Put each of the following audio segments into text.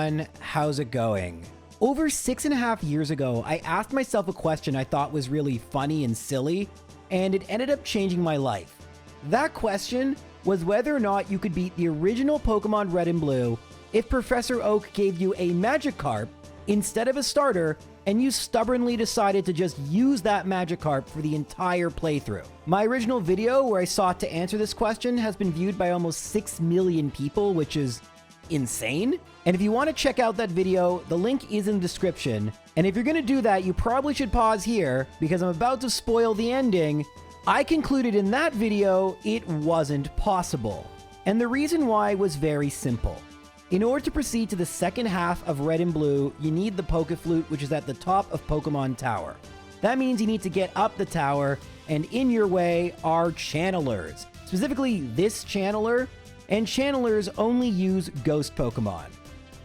everyone, how's it going? Over 6.5 years ago, I asked myself a question I thought was really funny and silly, and it ended up changing my life. That question was whether or not you could beat the original Pokemon Red and Blue if Professor Oak gave you a Magikarp instead of a starter, and you stubbornly decided to just use that Magikarp for the entire playthrough. My original video where I sought to answer this question has been viewed by almost 6 million people, which is insane. And if you want to check out that video, the link is in the description. And if you're going to do that, you probably should pause here because I'm about to spoil the ending. I concluded in that video it wasn't possible. And the reason why was very simple. In order to proceed to the second half of Red and Blue, you need the Pokeflute, which is at the top of Pokemon Tower. That means you need to get up the tower, and in your way are channelers. Specifically this channeler, and channelers only use ghost Pokemon.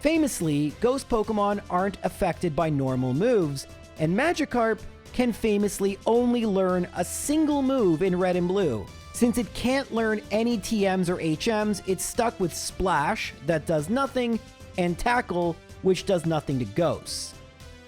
Famously, ghost Pokemon aren't affected by normal moves, and Magikarp can famously only learn a single move in Red and Blue. Since it can't learn any TMs or HMs, it's stuck with Splash, that does nothing, and Tackle, which does nothing to ghosts.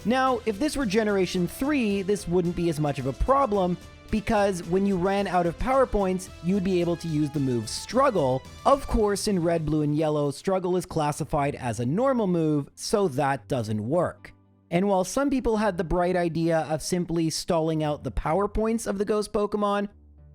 Now, if this were Generation 3, this wouldn't be as much of a problem, because when you ran out of power points, you'd be able to use the move Struggle. Of course, in Red, Blue, and Yellow, Struggle is classified as a normal move, so that doesn't work. And while some people had the bright idea of simply stalling out the power points of the ghost Pokemon,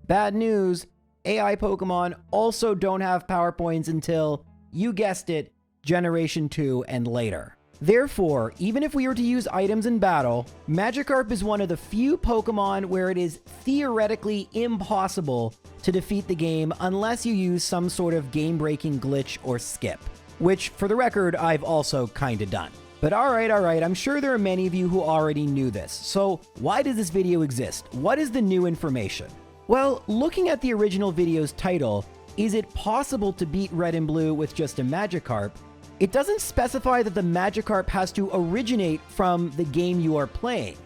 bad news, AI Pokemon also don't have power points until, you guessed it, Generation 2 and later. Therefore, even if we were to use items in battle, Magikarp is one of the few Pokemon where it is theoretically impossible to defeat the game unless you use some sort of game-breaking glitch or skip. Which, for the record, I've also kinda done. But alright, I'm sure there are many of you who already knew this. So why does this video exist? What is the new information? Well, looking at the original video's title, is it possible to beat Red and Blue with just a Magikarp? It doesn't specify that the Magikarp has to originate from the game you are playing.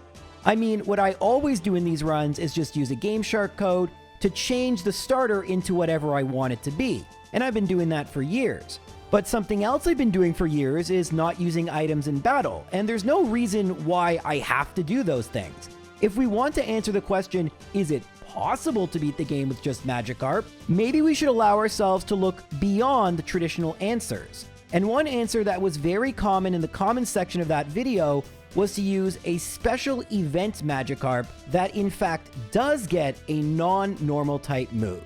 I mean, what I always do in these runs is just use a GameShark code to change the starter into whatever I want it to be, and I've been doing that for years. But something else I've been doing for years is not using items in battle, and there's no reason why I have to do those things. If we want to answer the question, is it possible to beat the game with just Magikarp, maybe we should allow ourselves to look beyond the traditional answers. And one answer that was very common in the comments section of that video was to use a special event Magikarp that in fact does get a non-normal type move.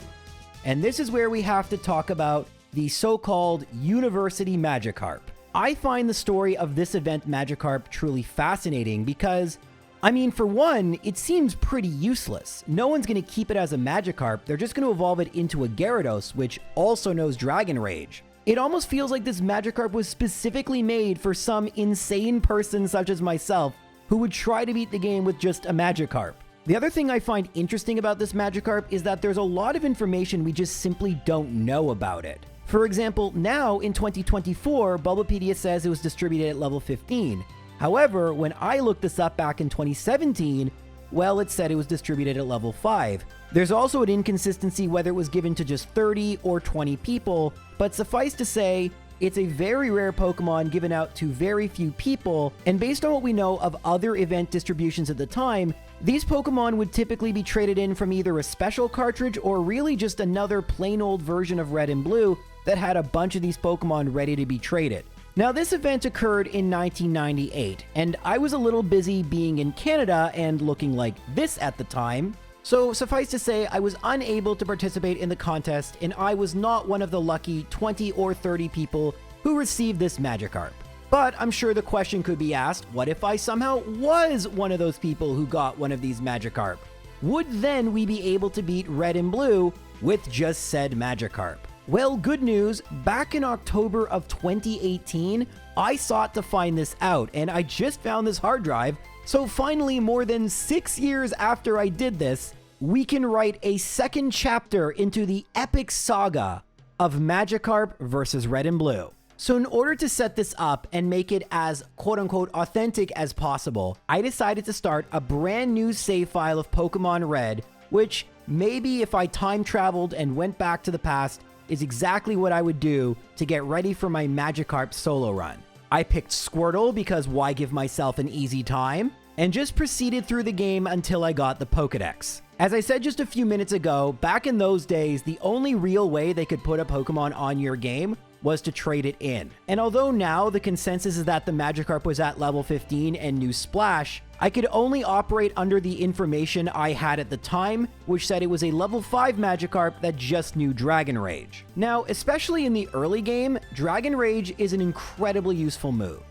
And this is where we have to talk about the so-called University Magikarp. I find the story of this event Magikarp truly fascinating because, I mean, for one, it seems pretty useless. No one's going to keep it as a Magikarp, they're just going to evolve it into a Gyarados, which also knows Dragon Rage. It almost feels like this Magikarp was specifically made for some insane person such as myself who would try to beat the game with just a Magikarp. The other thing I find interesting about this Magikarp is that there's a lot of information we just simply don't know about it. For example, now in 2024, Bulbapedia says it was distributed at level 15. However, when I looked this up back in 2017, well, it said it was distributed at level 5. There's also an inconsistency whether it was given to just 30 or 20 people, but suffice to say, it's a very rare Pokemon given out to very few people, and based on what we know of other event distributions at the time, these Pokemon would typically be traded in from either a special cartridge or really just another plain old version of Red and Blue that had a bunch of these Pokemon ready to be traded. Now, this event occurred in 1998, and I was a little busy being in Canada and looking like this at the time. So suffice to say, I was unable to participate in the contest, and I was not one of the lucky 20 or 30 people who received this Magikarp. But I'm sure the question could be asked, what if I somehow was one of those people who got one of these Magikarp? Would then we be able to beat Red and Blue with just said Magikarp? Well, good news, back in October of 2018, I sought to find this out, and I just found this hard drive. So finally, more than 6 years after I did this, we can write a second chapter into the epic saga of Magikarp versus Red and Blue. So in order to set this up and make it as quote-unquote authentic as possible, I decided to start a brand new save file of Pokemon Red, which maybe if I time traveled and went back to the past, is exactly what I would do to get ready for my Magikarp solo run. I picked Squirtle because why give myself an easy time? And just proceeded through the game until I got the Pokedex. As I said just a few minutes ago, back in those days, the only real way they could put a Pokemon on your game was to trade it in. And although now the consensus is that the Magikarp was at level 15 and knew Splash, I could only operate under the information I had at the time, which said it was a level 5 Magikarp that just knew Dragon Rage. Now, especially in the early game, Dragon Rage is an incredibly useful move.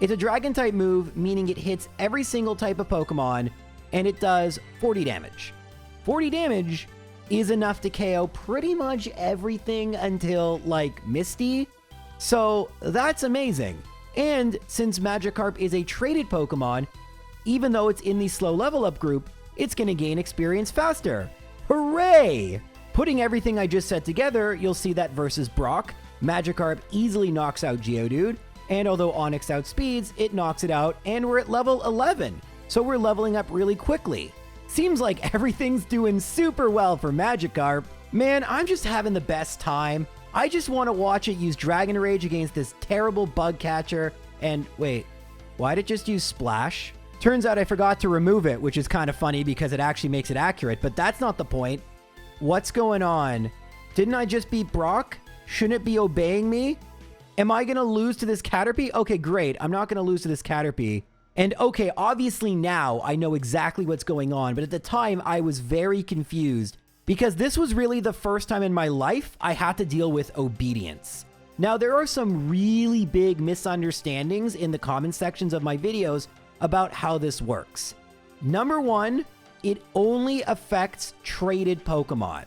It's a Dragon-type move, meaning it hits every single type of Pokemon, and it does 40 damage. 40 damage is enough to KO pretty much everything until, like, Misty. So that's amazing. And since Magikarp is a traded Pokemon, even though it's in the slow level up group, it's going to gain experience faster. Hooray! Putting everything I just said together, you'll see that versus Brock, Magikarp easily knocks out Geodude, and although Onix outspeeds, it knocks it out, and we're at level 11. So we're leveling up really quickly. Seems like everything's doing super well for Magikarp. Man, I'm just having the best time. I just want to watch it use Dragon Rage against this terrible bug catcher. And wait, why'd it just use Splash? Turns out I forgot to remove it, which is kind of funny because it actually makes it accurate, but that's not the point. What's going on? Didn't I just beat Brock? Shouldn't it be obeying me? Am I going to lose to this Caterpie? Okay, great. I'm not going to lose to this Caterpie. And okay, obviously now I know exactly what's going on, but at the time I was very confused because this was really the first time in my life I had to deal with obedience. Now, there are some really big misunderstandings in the comment sections of my videos about how this works. Number one, it only affects traded Pokemon.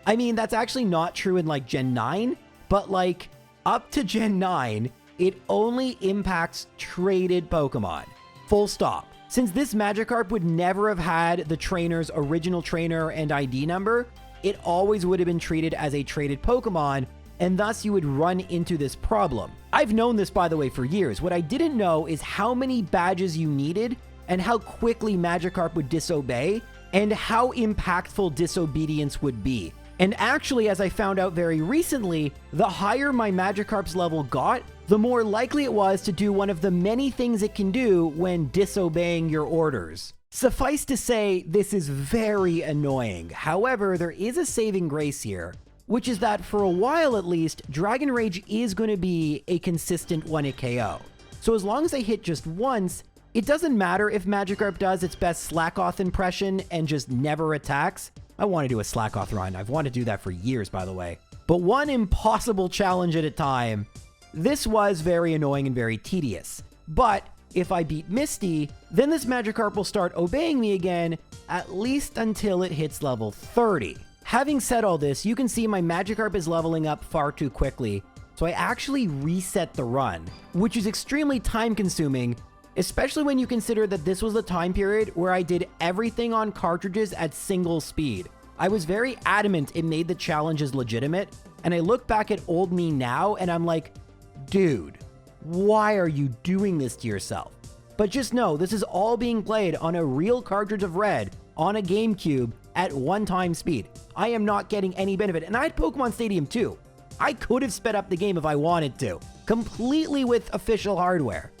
I mean, that's actually not true in like Gen 9, but like up to Gen 9, it only impacts traded Pokemon. Full stop. Since this Magikarp would never have had the trainer's original trainer and ID number, it always would have been treated as a traded Pokemon, and thus you would run into this problem. I've known this, by the way, for years. What I didn't know is how many badges you needed and how quickly Magikarp would disobey and how impactful disobedience would be. And actually, as I found out very recently, the higher my Magikarp's level got, the more likely it was to do one of the many things it can do when disobeying your orders. Suffice to say, this is very annoying. However, there is a saving grace here, which is that for a while at least, Dragon Rage is going to be a consistent 1-hit KO. So as long as I hit just once, it doesn't matter if Magikarp does its best Slackoth impression and just never attacks. I want to do a Slackoth run. I've wanted to do that for years, by the way. But one impossible challenge at a time. This was very annoying and very tedious. But if I beat Misty, then this Magikarp will start obeying me again, at least until it hits level 30. Having said all this, you can see my Magikarp is leveling up far too quickly, so I actually reset the run, which is extremely time-consuming, especially when you consider that this was the time period where I did everything on cartridges at single speed. I was very adamant it made the challenges legitimate, and I look back at old me now and I'm like, dude, why are you doing this to yourself? But just know, this is all being played on a real cartridge of Red on a GameCube at 1x speed. I am not getting any benefit. And I had Pokemon Stadium too. I could have sped up the game if I wanted to, completely with official hardware.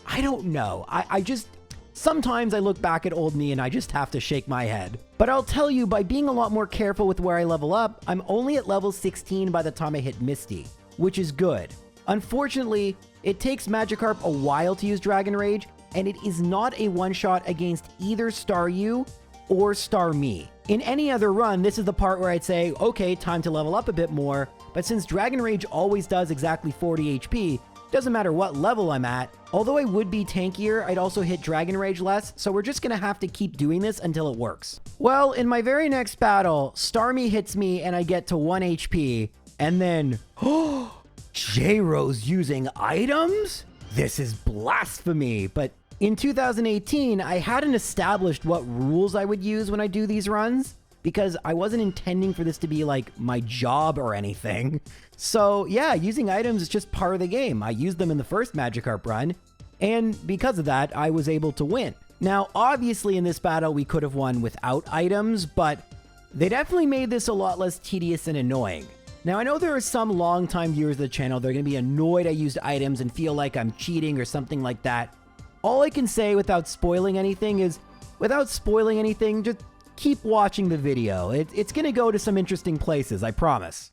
I don't know. I just, sometimes I look back at old me and I just have to shake my head. But I'll tell you, by being a lot more careful with where I level up, I'm only at level 16 by the time I hit Misty, which is good. Unfortunately, it takes Magikarp a while to use Dragon Rage, and it is not a one-shot against either Staryu or Starmie. In any other run, this is the part where I'd say, okay, time to level up a bit more, but since Dragon Rage always does exactly 40 HP, doesn't matter what level I'm at, although I would be tankier, I'd also hit Dragon Rage less, so we're just gonna have to keep doing this until it works. Well, in my very next battle, Starmie hits me and I get to 1 HP, and then, oh, J-Rose using items? This is blasphemy, but in 2018, I hadn't established what rules I would use when I do these runs, because I wasn't intending for this to be like my job or anything. So yeah, using items is just part of the game. I used them in the first Magikarp run, and because of that, I was able to win. Now, obviously in this battle, we could have won without items, but they definitely made this a lot less tedious and annoying. Now, I know there are some longtime viewers of the channel that are going to be annoyed I used items and feel like I'm cheating or something like that. All I can say without spoiling anything is, just keep watching the video. It's going to go to some interesting places, I promise.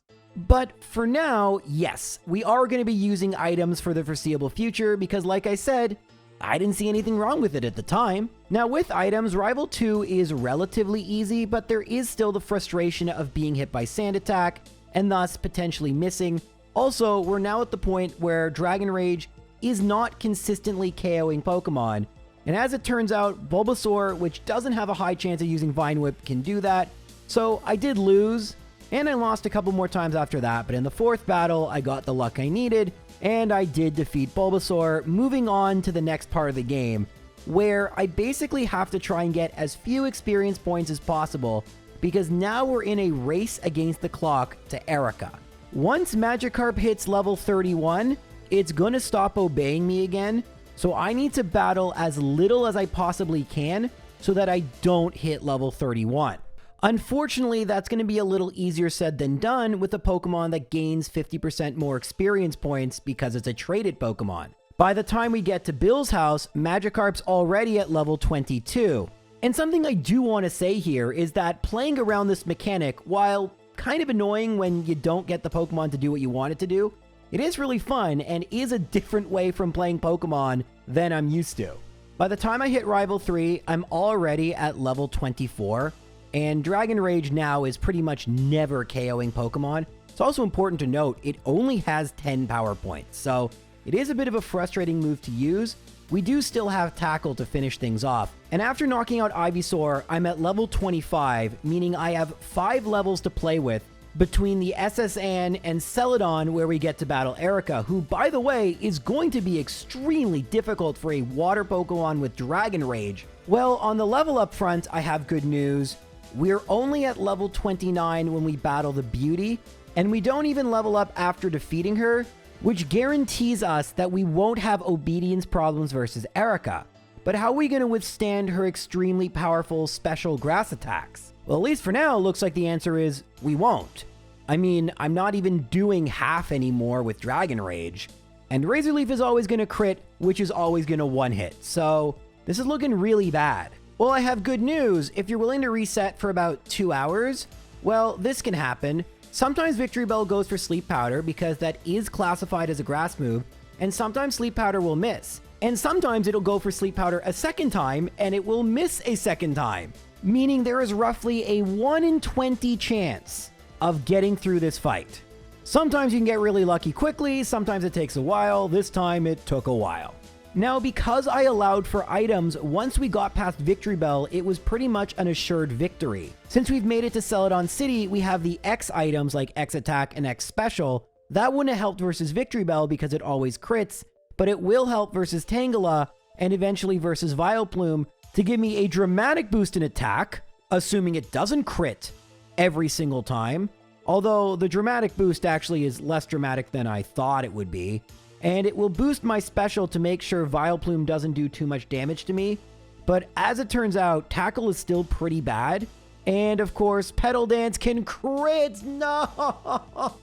But for now, yes, we are going to be using items for the foreseeable future because, like I said, I didn't see anything wrong with it at the time. Now, with items, Rival 2 is relatively easy, but there is still the frustration of being hit by Sand Attack and thus potentially missing. Also, we're now at the point where Dragon Rage is not consistently KOing Pokemon. And as it turns out, Bulbasaur, which doesn't have a high chance of using Vine Whip, can do that. So I did lose, and I lost a couple more times after that, but in the 4th battle, I got the luck I needed, and I did defeat Bulbasaur, moving on to the next part of the game, where I basically have to try and get as few experience points as possible, because now we're in a race against the clock to Erica. Once Magikarp hits level 31, it's gonna stop obeying me again, so I need to battle as little as I possibly can so that I don't hit level 31. Unfortunately, that's going to be a little easier said than done with a Pokemon that gains 50% more experience points because it's a traded Pokemon. By the time we get to Bill's house, Magikarp's already at level 22. And something I do want to say here is that playing around this mechanic, while kind of annoying when you don't get the Pokemon to do what you want it to do, it is really fun and is a different way from playing Pokemon than I'm used to. By the time I hit Rival 3, I'm already at level 24. And Dragon Rage now is pretty much never KOing Pokemon. It's also important to note, it only has 10 power points, so it is a bit of a frustrating move to use. We do still have Tackle to finish things off. And after knocking out Ivysaur, I'm at level 25, meaning I have 5 levels to play with between the SS Anne and Celadon, where we get to battle Erica, who, by the way, is going to be extremely difficult for a water Pokemon with Dragon Rage. Well, on the level up front, I have good news. We're only at level 29 when we battle the Beauty, and we don't even level up after defeating her, which guarantees us that we won't have obedience problems versus Erica. But how are we going to withstand her extremely powerful special grass attacks? Well, at least for now, it looks like the answer is we won't. I mean, I'm not even doing half anymore with Dragon Rage, and Razor Leaf is always going to crit, which is always going to one-hit, so this is looking really bad. Well, I have good news. If you're willing to reset for about 2 hours, well, this can happen. Sometimes Victory Bell goes for Sleep Powder because that is classified as a grass move, and sometimes Sleep Powder will miss. And sometimes it'll go for Sleep Powder a second time, and it will miss a second time, meaning there is roughly a 1 in 20 chance of getting through this fight. Sometimes you can get really lucky quickly, sometimes it takes a while. This time it took a while. Now, because I allowed for items, once we got past Victory Bell, it was pretty much an assured victory. Since we've made it to Celadon City, we have the X items like X Attack and X Special. That wouldn't have helped versus Victory Bell because it always crits, but it will help versus Tangela and eventually versus Vileplume to give me a dramatic boost in attack, assuming it doesn't crit every single time. Although the dramatic boost actually is less dramatic than I thought it would be. And it will boost my special to make sure Vileplume doesn't do too much damage to me. But as it turns out, Tackle is still pretty bad. And of course, Petal Dance can crit. No!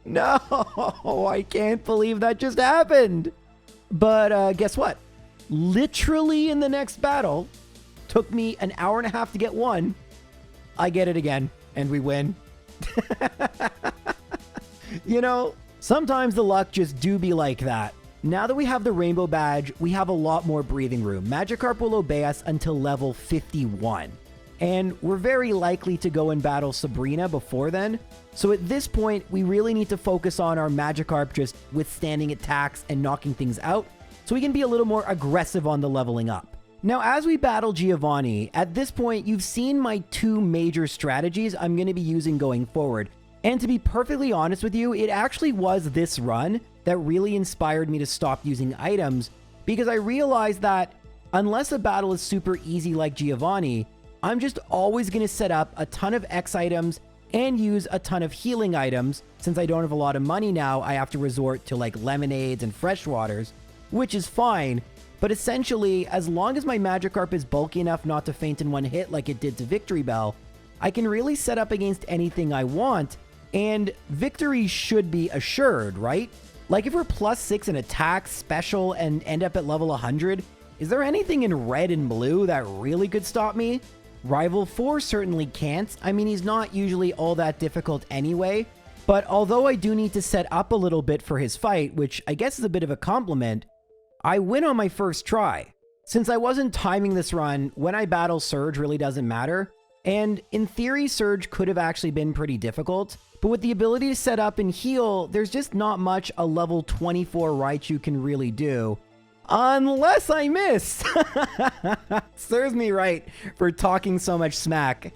No! I can't believe that just happened. But guess what? Literally in the next battle, took me an hour and a half to get one. I get it again, and we win. You know, sometimes the luck just do be like that. Now that we have the Rainbow Badge, we have a lot more breathing room. Magikarp will obey us until level 51. And we're very likely to go and battle Sabrina before then. So at this point, we really need to focus on our Magikarp just withstanding attacks and knocking things out, so we can be a little more aggressive on the leveling up. Now, as we battle Giovanni, at this point, you've seen my two major strategies I'm going to be using going forward. And to be perfectly honest with you, it actually was this run that really inspired me to stop using items, because I realized that unless a battle is super easy like Giovanni, I'm just always going to set up a ton of X items and use a ton of healing items. Since I don't have a lot of money now, I have to resort to like lemonades and fresh waters, which is fine. But essentially, as long as my Magikarp is bulky enough not to faint in one hit like it did to Victory Bell, I can really set up against anything I want. And victory should be assured, right? Like if we're +6 in attack, special, and end up at level 100, is there anything in red and blue that really could stop me? Rival 4 certainly can't. I mean, he's not usually all that difficult anyway. But although I do need to set up a little bit for his fight, which I guess is a bit of a compliment, I win on my first try. Since I wasn't timing this run, when I battle Surge really doesn't matter. And in theory, Surge could have actually been pretty difficult. But with the ability to set up and heal, there's just not much a level 24 Raichu can really do. Unless I miss! Serves me right for talking so much smack.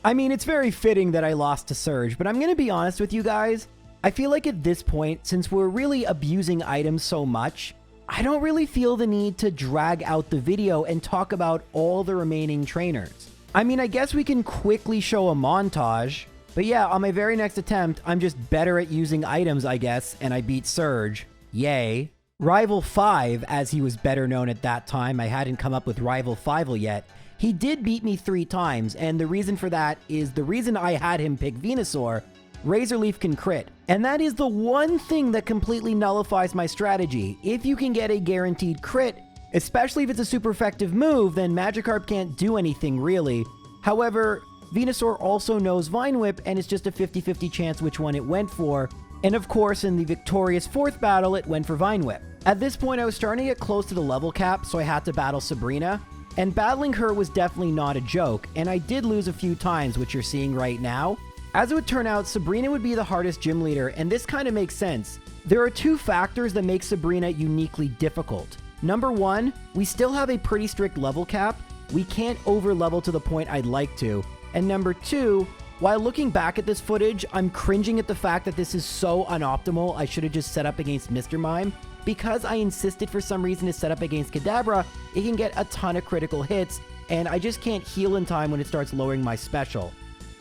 I mean, it's very fitting that I lost to Surge, but I'm going to be honest with you guys. I feel like at this point, since we're really abusing items so much, I don't really feel the need to drag out the video and talk about all the remaining trainers. I mean, I guess we can quickly show a montage, but yeah, on my very next attempt, I'm just better at using items, I guess, and I beat Surge. Yay. Rival 5, as he was better known at that time, I hadn't come up with Rival 5 yet, he did beat me 3 times, and the reason for that is the reason I had him pick Venusaur. Razor Leaf can crit, and that is the one thing that completely nullifies my strategy. If you can get a guaranteed crit, especially if it's a super effective move, then Magikarp can't do anything really. However, Venusaur also knows Vine Whip, and it's just a 50-50 chance which one it went for. And of course, in the victorious 4th battle, it went for Vine Whip. At this point, I was starting to get close to the level cap, so I had to battle Sabrina. And battling her was definitely not a joke, and I did lose a few times, which you're seeing right now. As it would turn out, Sabrina would be the hardest gym leader, and this kind of makes sense. There are 2 factors that make Sabrina uniquely difficult. Number 1, we still have a pretty strict level cap. We can't over-level to the point I'd like to. And number 2, while looking back at this footage, I'm cringing at the fact that this is so unoptimal. I should have just set up against Mr. Mime. Because I insisted for some reason to set up against Kadabra, it can get a ton of critical hits, and I just can't heal in time when it starts lowering my special.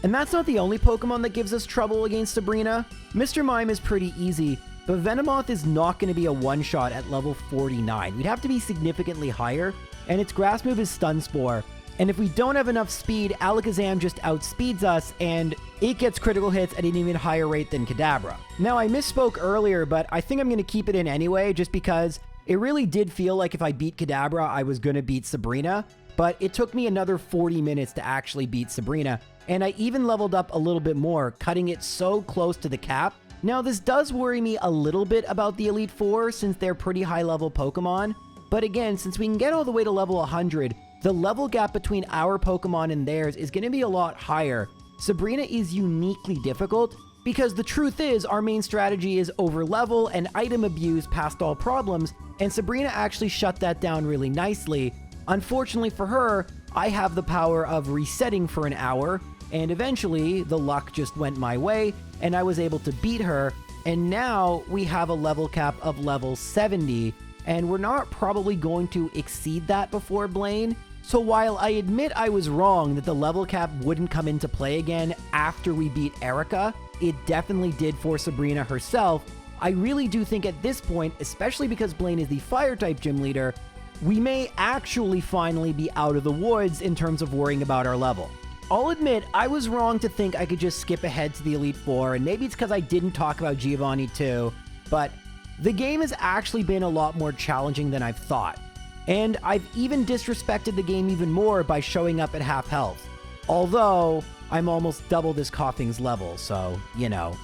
And that's not the only Pokemon that gives us trouble against Sabrina. Mr. Mime is pretty easy, but Venomoth is not going to be a one-shot at level 49. We'd have to be significantly higher, and its grass move is Stun Spore. And if we don't have enough speed, Alakazam just outspeeds us, and it gets critical hits at an even higher rate than Kadabra. Now, I misspoke earlier, but I think I'm going to keep it in anyway, just because it really did feel like if I beat Kadabra, I was going to beat Sabrina. But it took me another 40 minutes to actually beat Sabrina, and I even leveled up a little bit more, cutting it so close to the cap. Now, this does worry me a little bit about the Elite Four, since they're pretty high-level Pokemon. But again, since we can get all the way to level 100, the level gap between our Pokemon and theirs is going to be a lot higher. Sabrina is uniquely difficult because the truth is our main strategy is over level and item abuse past all problems, and Sabrina actually shut that down really nicely. Unfortunately for her, I have the power of resetting for an hour, and eventually the luck just went my way and I was able to beat her, and now we have a level cap of level 70, and we're not probably going to exceed that before Blaine. So while I admit I was wrong that the level cap wouldn't come into play again after we beat Erica, it definitely did for Sabrina herself. I really do think at this point, especially because Blaine is the Fire-type gym leader, we may actually finally be out of the woods in terms of worrying about our level. I'll admit, I was wrong to think I could just skip ahead to the Elite Four, and maybe it's because I didn't talk about Giovanni too, but the game has actually been a lot more challenging than I've thought. And I've even disrespected the game even more by showing up at half health. Although, I'm almost double this Koffing's level, so, you know,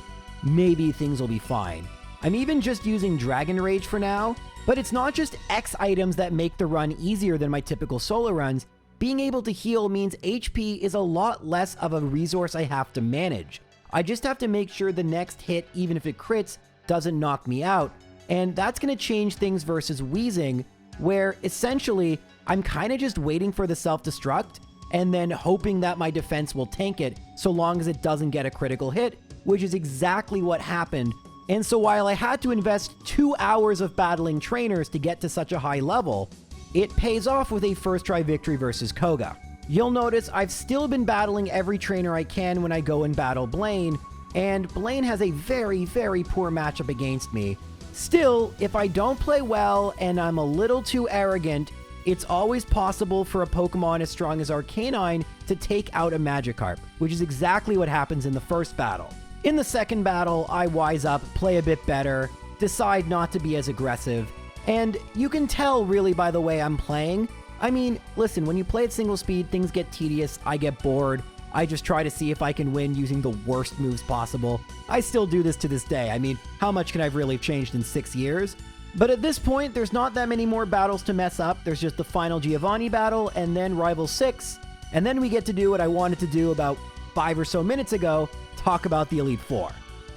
maybe things will be fine. I'm even just using Dragon Rage for now, but it's not just X items that make the run easier than my typical solo runs. Being able to heal means HP is a lot less of a resource I have to manage. I just have to make sure the next hit, even if it crits, doesn't knock me out. And that's going to change things versus Wheezing, where essentially I'm kind of just waiting for the self-destruct and then hoping that my defense will tank it so long as it doesn't get a critical hit, which is exactly what happened. And so while I had to invest 2 hours of battling trainers to get to such a high level, it pays off with a first try victory versus Koga. You'll notice I've still been battling every trainer I can when I go and battle Blaine, and Blaine has a very, very poor matchup against me. Still, if I don't play well and I'm a little too arrogant, it's always possible for a Pokemon as strong as Arcanine to take out a Magikarp, which is exactly what happens in the first battle. In the second battle, I wise up, play a bit better, decide not to be as aggressive, and you can tell really by the way I'm playing. I mean, listen, when you play at single speed, things get tedious, I get bored, I just try to see if I can win using the worst moves possible. I still do this to this day. I mean, how much can I have really changed in 6 years? But at this point, there's not that many more battles to mess up. There's just the final Giovanni battle, and then Rival 6, and then we get to do what I wanted to do about 5 or so minutes ago, talk about the Elite Four.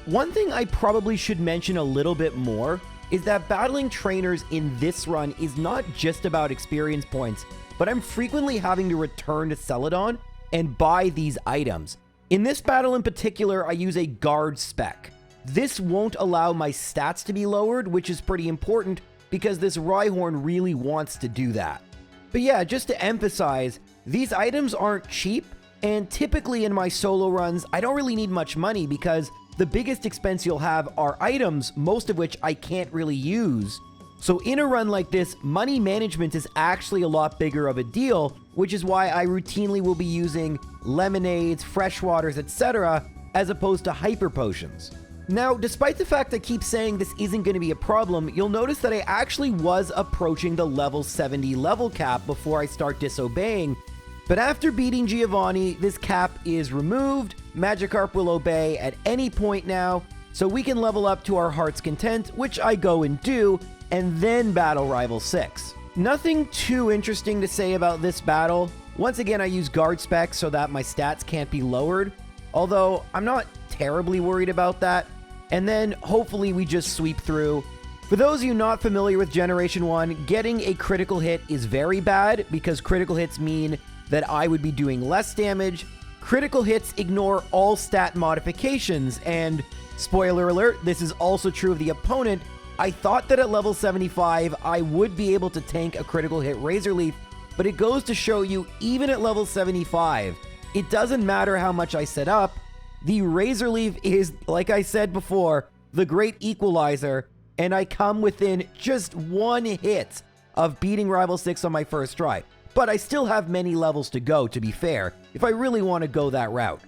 One thing I probably should mention a little bit more is that battling trainers in this run is not just about experience points, but I'm frequently having to return to Celadon and buy these items. In this battle in particular, I use a guard spec. This won't allow my stats to be lowered, which is pretty important because this Rhyhorn really wants to do that. But yeah, just to emphasize, these items aren't cheap, and typically in my solo runs, I don't really need much money because the biggest expense you'll have are items, most of which I can't really use. So in a run like this, money management is actually a lot bigger of a deal, which is why I routinely will be using lemonades, fresh waters, etc., as opposed to hyper potions. Now, despite the fact I keep saying this isn't going to be a problem, you'll notice that I actually was approaching the level 70 level cap before I start disobeying. But after beating Giovanni, this cap is removed, Magikarp will obey at any point now, so we can level up to our heart's content, which I go and do, and then battle Rival 6. Nothing too interesting to say about this battle. Once again, I use guard specs so that my stats can't be lowered, although I'm not terribly worried about that. And then hopefully we just sweep through. For those of you not familiar with Generation 1, getting a critical hit is very bad because critical hits mean that I would be doing less damage. Critical hits ignore all stat modifications, and spoiler alert, this is also true of the opponent. I thought that at level 75, I would be able to tank a critical hit Razor Leaf, but it goes to show you, even at level 75, it doesn't matter how much I set up. The Razor Leaf is, like I said before, the great equalizer, and I come within just one hit of beating Rival 6 on my first try. But I still have many levels to go, to be fair, if I really want to go that route.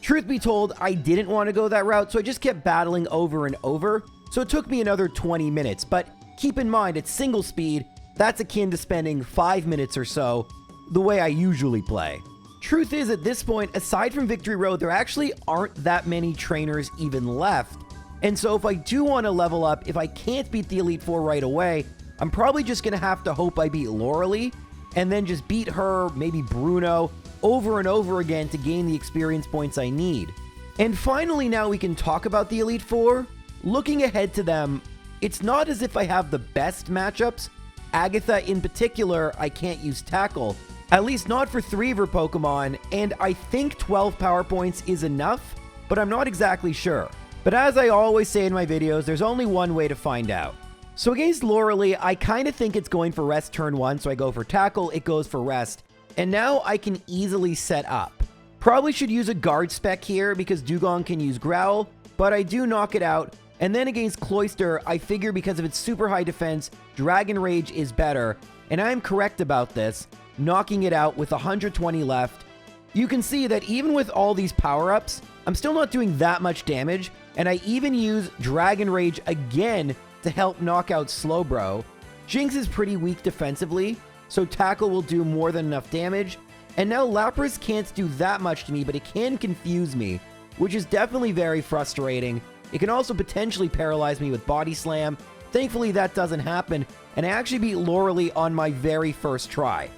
Truth be told, I didn't want to go that route, so I just kept battling over and over, so it took me another 20 minutes, but keep in mind, at single speed, that's akin to spending 5 minutes or so, the way I usually play. Truth is, at this point, aside from Victory Road, there actually aren't that many trainers even left, and so if I do want to level up, if I can't beat the Elite Four right away, I'm probably just going to have to hope I beat Loralee, and then just beat her, maybe Bruno, over and over again to gain the experience points I need. And finally, now we can talk about the Elite Four. Looking ahead to them, it's not as if I have the best matchups. Agatha in particular, I can't use Tackle, at least not for 3 of her Pokemon, and I think 12 power points is enough, but I'm not exactly sure. But as I always say in my videos, there's only one way to find out. So against Loralee, I kind of think it's going for Rest turn 1, so I go for Tackle, it goes for Rest, and now I can easily set up. Probably should use a guard spec here because Dugong can use Growl, but I do knock it out, and then against Cloyster, I figure because of its super high defense, Dragon Rage is better, and I am correct about this, knocking it out with 120 left. You can see that even with all these power-ups, I'm still not doing that much damage, and I even use Dragon Rage again to help knock out Slowbro. Jinx is pretty weak defensively, so Tackle will do more than enough damage, and now Lapras can't do that much to me, but it can confuse me, which is definitely very frustrating. It can also potentially paralyze me with Body Slam. Thankfully that doesn't happen, and I actually beat Loralee on my very first try.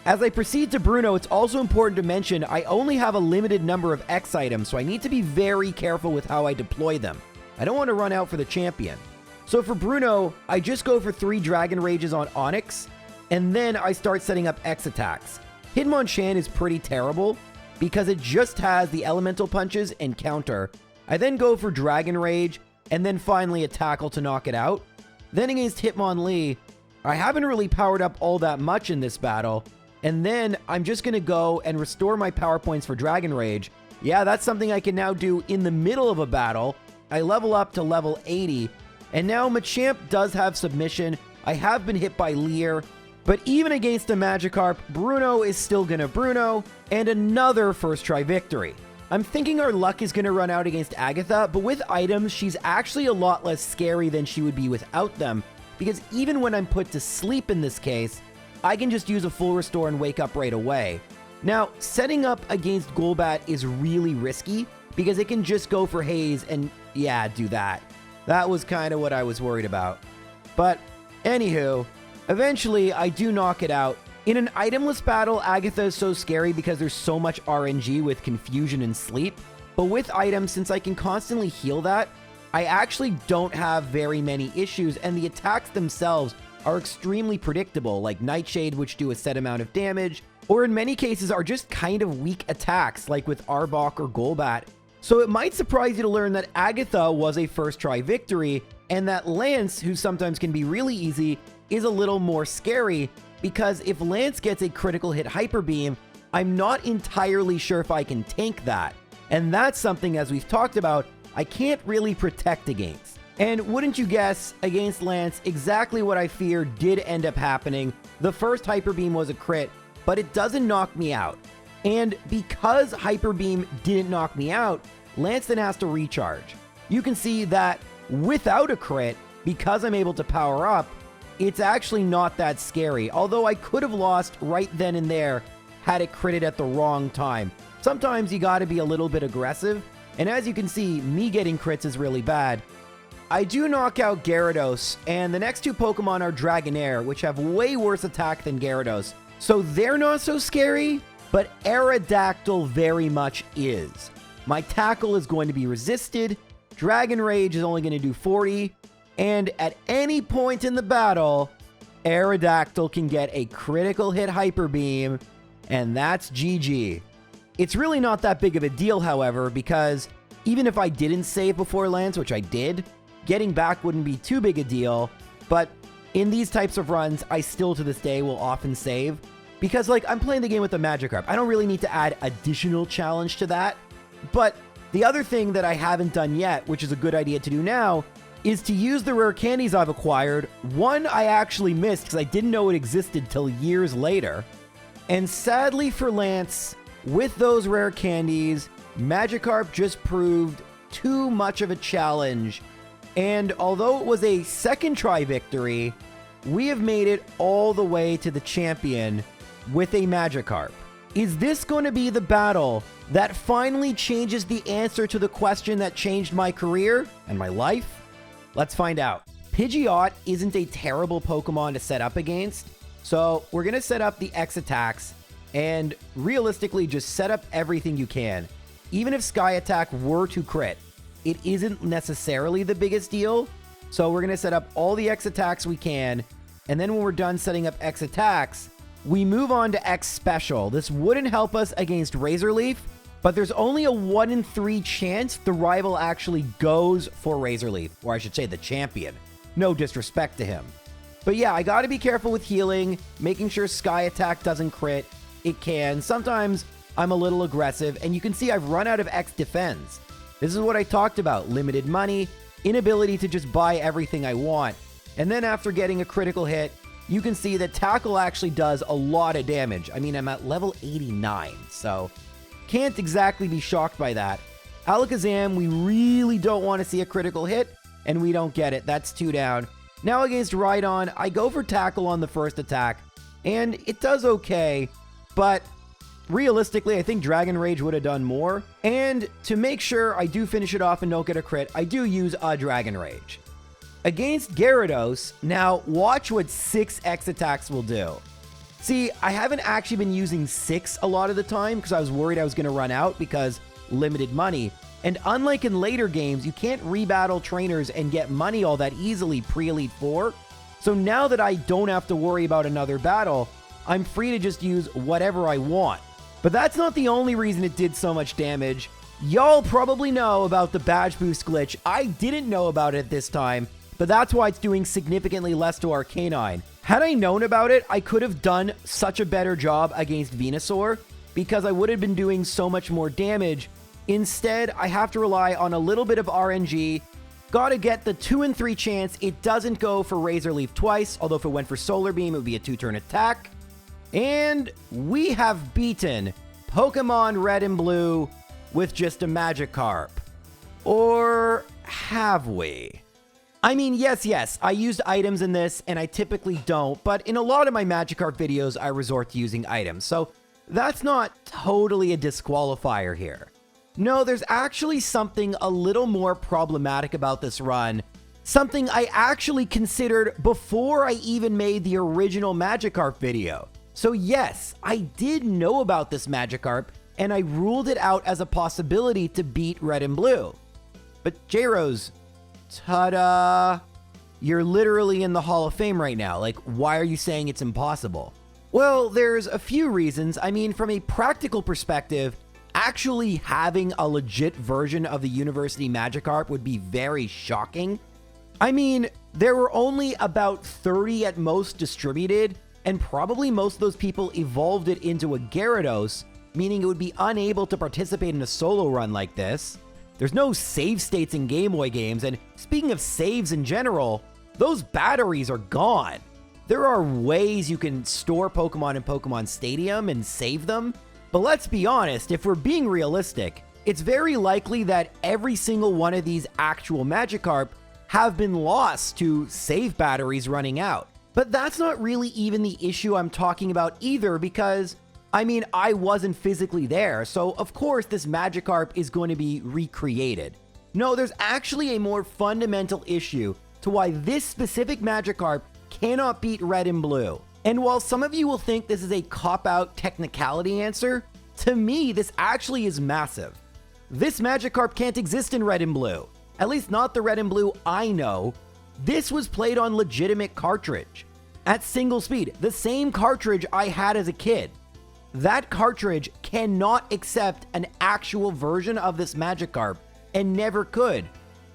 As I proceed to Bruno, it's also important to mention I only have a limited number of X items, so I need to be very careful with how I deploy them. I don't want to run out for the champion. So for Bruno, I just go for 3 Dragon Rages on Onix, and then I start setting up X attacks. Hitmonchan is pretty terrible because it just has the Elemental Punches and Counter. I then go for Dragon Rage, and then finally a Tackle to knock it out. Then against Hitmonlee, I haven't really powered up all that much in this battle, and then I'm just going to go and restore my power points for Dragon Rage. Yeah, that's something I can now do in the middle of a battle. I level up to level 80, and now Machamp does have Submission. I have been hit by Leer, But even against a Magikarp, Bruno is still gonna Bruno, and another first try victory. I'm thinking our luck is gonna run out against Agatha, but with items, she's actually a lot less scary than she would be without them, because even when I'm put to sleep in this case, I can just use a full restore and wake up right away. Now, setting up against Golbat is really risky, because it can just go for Haze and, yeah, do that. That was kind of what I was worried about. But, anywho, eventually I do knock it out. In an itemless battle, Agatha is so scary because there's so much RNG with Confusion and Sleep. But with items, since I can constantly heal that, I actually don't have very many issues, and the attacks themselves are extremely predictable, like Nightshade, which do a set amount of damage, or in many cases are just kind of weak attacks, like with Arbok or Golbat. So it might surprise you to learn that Agatha was a first try victory, and that Lance, who sometimes can be really easy, is a little more scary, because if Lance gets a critical hit Hyper Beam, I'm not entirely sure if I can tank that. And that's something, as we've talked about, I can't really protect against. And wouldn't you guess, against Lance, exactly what I feared did end up happening. The first Hyper Beam was a crit, but it doesn't knock me out. And because Hyper Beam didn't knock me out, Lance then has to recharge. You can see that without a crit, because I'm able to power up, it's actually not that scary, although I could have lost right then and there had it critted at the wrong time. Sometimes you gotta be a little bit aggressive, and as you can see, me getting crits is really bad. I do knock out Gyarados, and the next two Pokemon are Dragonair, which have way worse attack than Gyarados. So they're not so scary, but Aerodactyl very much is. My tackle is going to be resisted, Dragon Rage is only going to do 40, and at any point in the battle, Aerodactyl can get a critical hit Hyper Beam, and that's GG. It's really not that big of a deal, however, because even if I didn't save before Lance, which I did, getting back wouldn't be too big a deal, but in these types of runs, I still to this day will often save, because like I'm playing the game with the Magikarp. I don't really need to add additional challenge to that, but the other thing that I haven't done yet, which is a good idea to do now, is to use the rare candies I've acquired. One I actually missed because I didn't know it existed till years later. And sadly for Lance, with those rare candies, Magikarp just proved too much of a challenge. And although it was a second try victory, we have made it all the way to the champion with a Magikarp. Is this going to be the battle that finally changes the answer to the question that changed my career and my life? Let's find out. Pidgeot isn't a terrible Pokemon to set up against, so we're going to set up the X attacks and realistically just set up everything you can. Even if Sky Attack were to crit, it isn't necessarily the biggest deal, so we're going to set up all the X attacks we can, and then when we're done setting up X attacks, we move on to X Special. This wouldn't help us against Razor Leaf, but there's only a 1 in 3 chance the rival actually goes for Razor Leaf, or I should say the champion. No disrespect to him. But yeah, I gotta be careful with healing, making sure Sky Attack doesn't crit. It can. Sometimes I'm a little aggressive, and you can see I've run out of X Defense. This is what I talked about. Limited money, inability to just buy everything I want. And then after getting a critical hit, you can see that Tackle actually does a lot of damage. I mean, I'm at level 89, so can't exactly be shocked by that. Alakazam, we really don't want to see a critical hit, and we don't get it. That's 2 down. Now against Rhydon, I go for Tackle on the first attack, and it does okay, but realistically, I think Dragon Rage would have done more. And to make sure I do finish it off and don't get a crit, I do use a Dragon Rage. Against Gyarados, now watch what 6 X attacks will do. See, I haven't actually been using 6 a lot of the time because I was worried I was going to run out because limited money. And unlike in later games, you can't rebattle trainers and get money all that easily pre-Elite 4. So now that I don't have to worry about another battle, I'm free to just use whatever I want. But that's not the only reason it did so much damage. Y'all probably know about the badge boost glitch. I didn't know about it this time, but that's why it's doing significantly less to Arcanine. Had I known about it, I could have done such a better job against Venusaur because I would have been doing so much more damage. Instead, I have to rely on a little bit of RNG Gotta get the 2 in 3 chance it doesn't go for Razor Leaf twice, although if it went for Solar Beam, it would be a 2-turn attack. And we have beaten Pokemon Red and Blue with just a Magikarp. Or have we? I mean, yes, I used items in this, and I typically don't, but in a lot of my Magikarp videos, I resort to using items, so that's not totally a disqualifier here. No, there's actually something a little more problematic about this run, something I actually considered before I even made the original Magikarp video. So yes, I did know about this Magikarp, and I ruled it out as a possibility to beat Red and Blue. But J-Rose, ta-da! You're literally in the Hall of Fame right now. Like, why are you saying it's impossible? Well, there's a few reasons. I mean, from a practical perspective, actually having a legit version of the University Magikarp would be very shocking. I mean, there were only about 30 at most distributed, and probably most of those people evolved it into a Gyarados, meaning it would be unable to participate in a solo run like this. There's no save states in Game Boy games, and speaking of saves in general, those batteries are gone. There are ways you can store Pokemon in Pokemon Stadium and save them, but let's be honest, if we're being realistic, it's very likely that every single one of these actual Magikarp have been lost to save batteries running out. But that's not really even the issue I'm talking about either, because I mean, I wasn't physically there, so of course this Magikarp is going to be recreated. No, there's actually a more fundamental issue to why this specific Magikarp cannot beat Red and Blue. And while some of you will think this is a cop-out technicality answer, to me this actually is massive. This Magikarp can't exist in Red and Blue. At least not the Red and Blue I know. This was played on legitimate cartridge. At single speed, the same cartridge I had as a kid. That cartridge cannot accept an actual version of this Magikarp, and never could,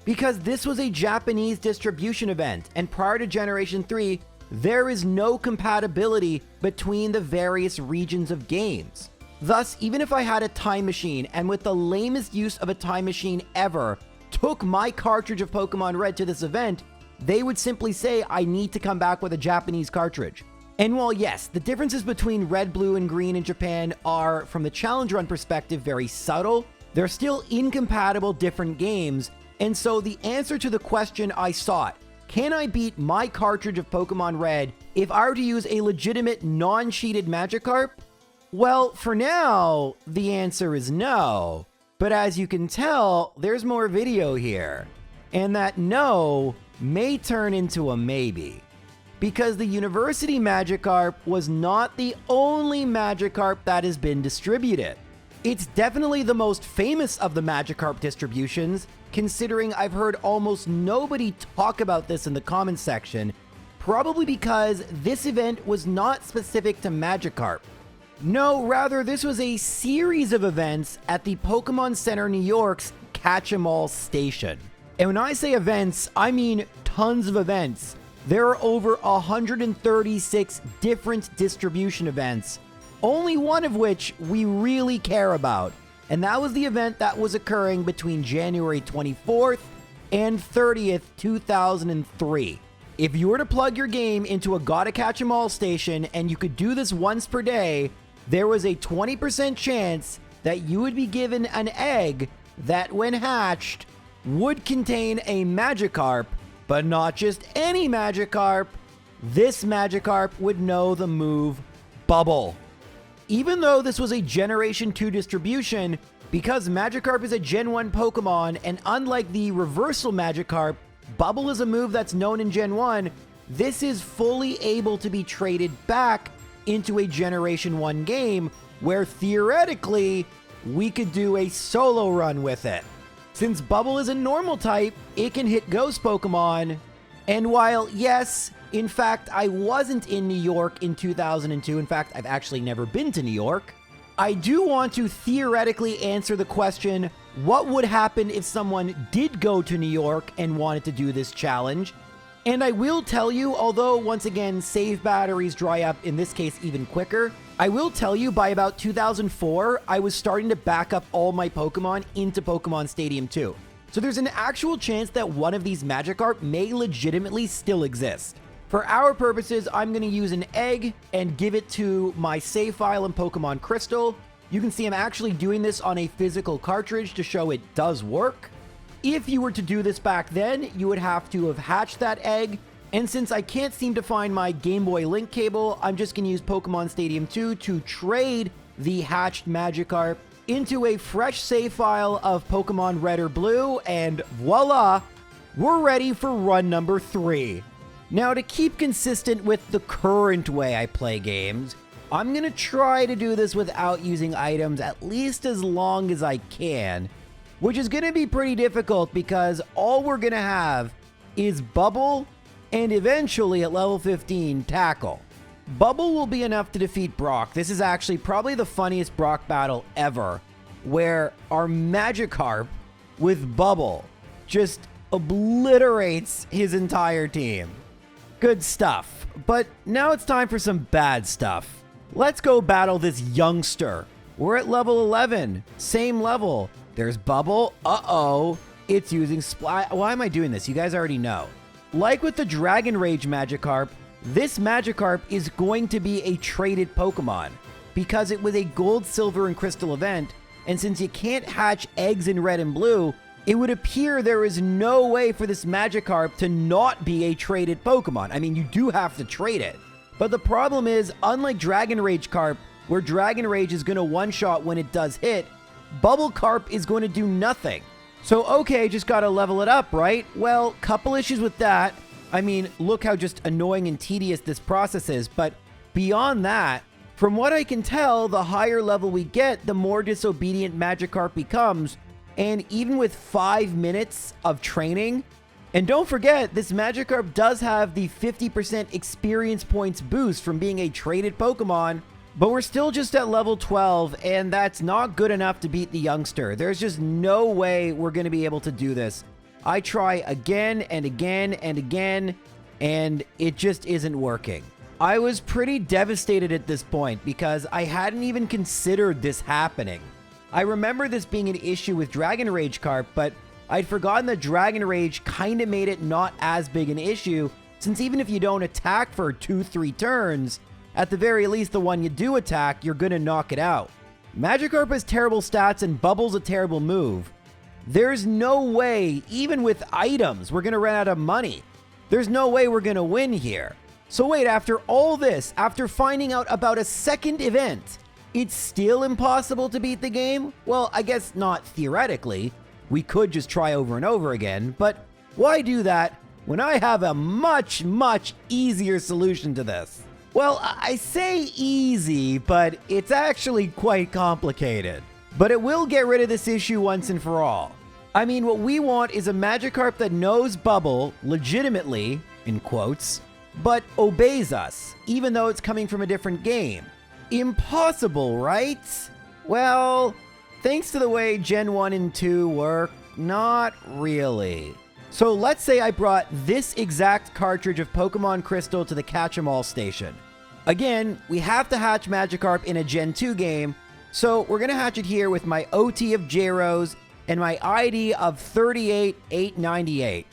because this was a Japanese distribution event, and prior to Generation 3, there is no compatibility between the various regions of games. Thus, even if I had a time machine, and with the lamest use of a time machine ever, took my cartridge of Pokemon Red to this event, they would simply say I need to come back with a Japanese cartridge. And while yes, the differences between Red, Blue, and Green in Japan are, from the challenge run perspective, very subtle, they're still incompatible different games, and so the answer to the question I sought, can I beat my cartridge of Pokemon Red if I were to use a legitimate non-cheated Magikarp? Well, for now, the answer is no, but as you can tell, there's more video here, and that no may turn into a maybe. Because the University Magikarp was not the only Magikarp that has been distributed. It's definitely the most famous of the Magikarp distributions, considering I've heard almost nobody talk about this in the comments section, probably because this event was not specific to Magikarp. No, rather this was a series of events at the Pokemon Center New York's Catch 'em All station. And when I say events, I mean tons of events. There are over 136 different distribution events, only one of which we really care about, and that was the event that was occurring between January 24th and 30th, 2003. If you were to plug your game into a Gotta Catch 'em All station and you could do this once per day, there was a 20% chance that you would be given an egg that, when hatched, would contain a Magikarp. But not just any Magikarp. This Magikarp would know the move Bubble. Even though this was a Generation 2 distribution, because Magikarp is a Gen 1 Pokemon, and unlike the Reversal Magikarp, Bubble is a move that's known in Gen 1, this is fully able to be traded back into a Generation 1 game, where theoretically, we could do a solo run with it. Since Bubble is a normal type, it can hit Ghost Pokemon. And while, yes, in fact, I wasn't in New York in 2002, in fact, I've actually never been to New York, I do want to theoretically answer the question, what would happen if someone did go to New York and wanted to do this challenge? And I will tell you, although once again, save batteries dry up, in this case even quicker, I will tell you by about 2004, I was starting to back up all my Pokemon into Pokemon Stadium 2. So there's an actual chance that one of these Magikarp may legitimately still exist. For our purposes, I'm going to use an egg and give it to my save file in Pokemon Crystal. You can see I'm actually doing this on a physical cartridge to show it does work. If you were to do this back then, you would have to have hatched that egg. And since I can't seem to find my Game Boy Link cable, I'm just going to use Pokemon Stadium 2 to trade the hatched Magikarp into a fresh save file of Pokemon Red or Blue, and voila, we're ready for run number 3. Now, to keep consistent with the current way I play games, I'm going to try to do this without using items at least as long as I can, which is going to be pretty difficult because all we're going to have is Bubble and eventually at level 15, Tackle. Bubble will be enough to defeat Brock. This is actually probably the funniest Brock battle ever, where our Magikarp with Bubble just obliterates his entire team. Good stuff. But now it's time for some bad stuff. Let's go battle this youngster. We're at level 11, same level. There's Bubble. Uh-oh. It's using Splash. Why am I doing this? You guys already know. Like with the Dragon Rage Magikarp, this Magikarp is going to be a traded Pokemon because it was a Gold, Silver, and Crystal event, and since you can't hatch eggs in Red and Blue, it would appear there is no way for this Magikarp to not be a traded Pokemon. I mean, you do have to trade it. But the problem is, unlike Dragon Rage Carp, where Dragon Rage is going to one-shot when it does hit, Bubble Carp is going to do nothing. So, okay, just got to level it up, right? Well, couple issues with that. I mean, look how just annoying and tedious this process is. But beyond that, from what I can tell, the higher level we get, the more disobedient Magikarp becomes. And even with 5 minutes of training, and don't forget, this Magikarp does have the 50% experience points boost from being a traded Pokemon, but we're still just at level 12, and that's not good enough to beat the youngster. There's just no way we're going to be able to do this. I try again and again and again, and it just isn't working. I was pretty devastated at this point because I hadn't even considered this happening. I remember this being an issue with Dragon Rage Carp, but I'd forgotten that Dragon Rage kind of made it not as big an issue, since even if you don't attack for 2-3 turns, at the very least the one you do attack, you're gonna knock it out. Magikarp has terrible stats and Bubble's a terrible move. There's no way, even with items, we're gonna run out of money. There's no way we're gonna win here. So wait, after all this, after finding out about a second event, it's still impossible to beat the game? Well, I guess not theoretically. We could just try over and over again, but why do that when I have a much, much easier solution to this? Well, I say easy, but it's actually quite complicated. But it will get rid of this issue once and for all. I mean, what we want is a Magikarp that knows Bubble, legitimately, in quotes, but obeys us, even though it's coming from a different game. Impossible, right? Well, thanks to the way Gen 1 and 2 work, not really. So let's say I brought this exact cartridge of Pokemon Crystal to the Catch-em-all station. Again, we have to hatch Magikarp in a Gen 2 game, so we're going to hatch it here with my OT of J-Rose and my ID of 38898.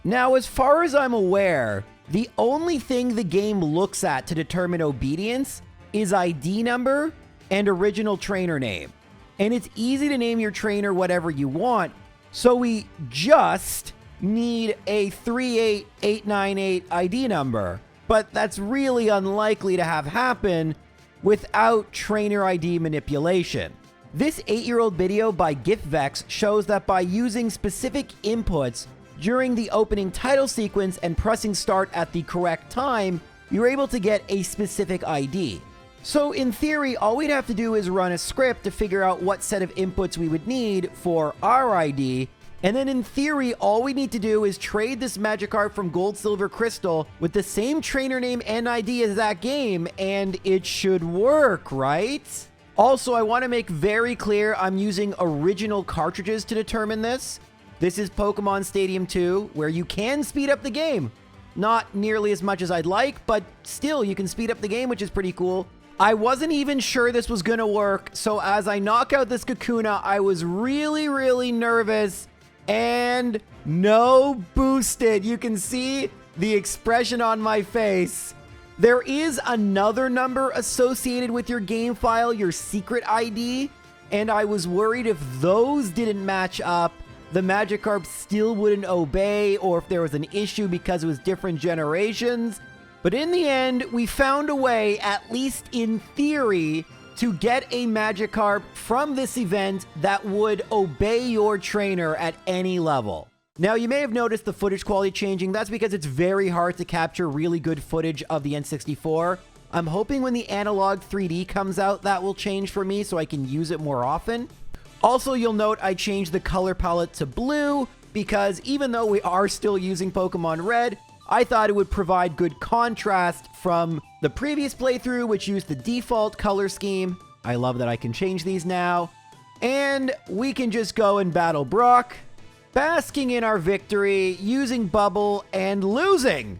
Now, as far as I'm aware, the only thing the game looks at to determine obedience is ID number and original trainer name. And it's easy to name your trainer whatever you want, so we just need a 38898 ID number. But that's really unlikely to have happen without trainer ID manipulation. This 8-year-old video by GIFVEX shows that by using specific inputs during the opening title sequence and pressing start at the correct time, you're able to get a specific ID. So in theory, all we'd have to do is run a script to figure out what set of inputs we would need for our ID, and then in theory, all we need to do is trade this Magikarp from Gold, Silver, Crystal with the same trainer name and ID as that game, and it should work, right? Also, I want to make very clear I'm using original cartridges to determine this. This is Pokemon Stadium 2, where you can speed up the game. Not nearly as much as I'd like, but still, you can speed up the game, which is pretty cool. I wasn't even sure this was gonna work, so as I knock out this Kakuna, I was really, really nervous, And no boosted. You can see the expression on my face. There is another number associated with your game file, your secret ID, and I was worried if those didn't match up, the Magikarp still wouldn't obey, or if there was an issue because it was different generations. But in the end, we found a way, at least in theory, to get a Magikarp from this event that would obey your trainer at any level. Now, you may have noticed the footage quality changing. That's because it's very hard to capture really good footage of the N64. I'm hoping when the analog 3D comes out, that will change for me so I can use it more often. Also, you'll note I changed the color palette to blue because even though we are still using Pokemon Red, I thought it would provide good contrast from the previous playthrough, which used the default color scheme. I love that I can change these now. And we can just go and battle Brock, basking in our victory, using Bubble, and losing.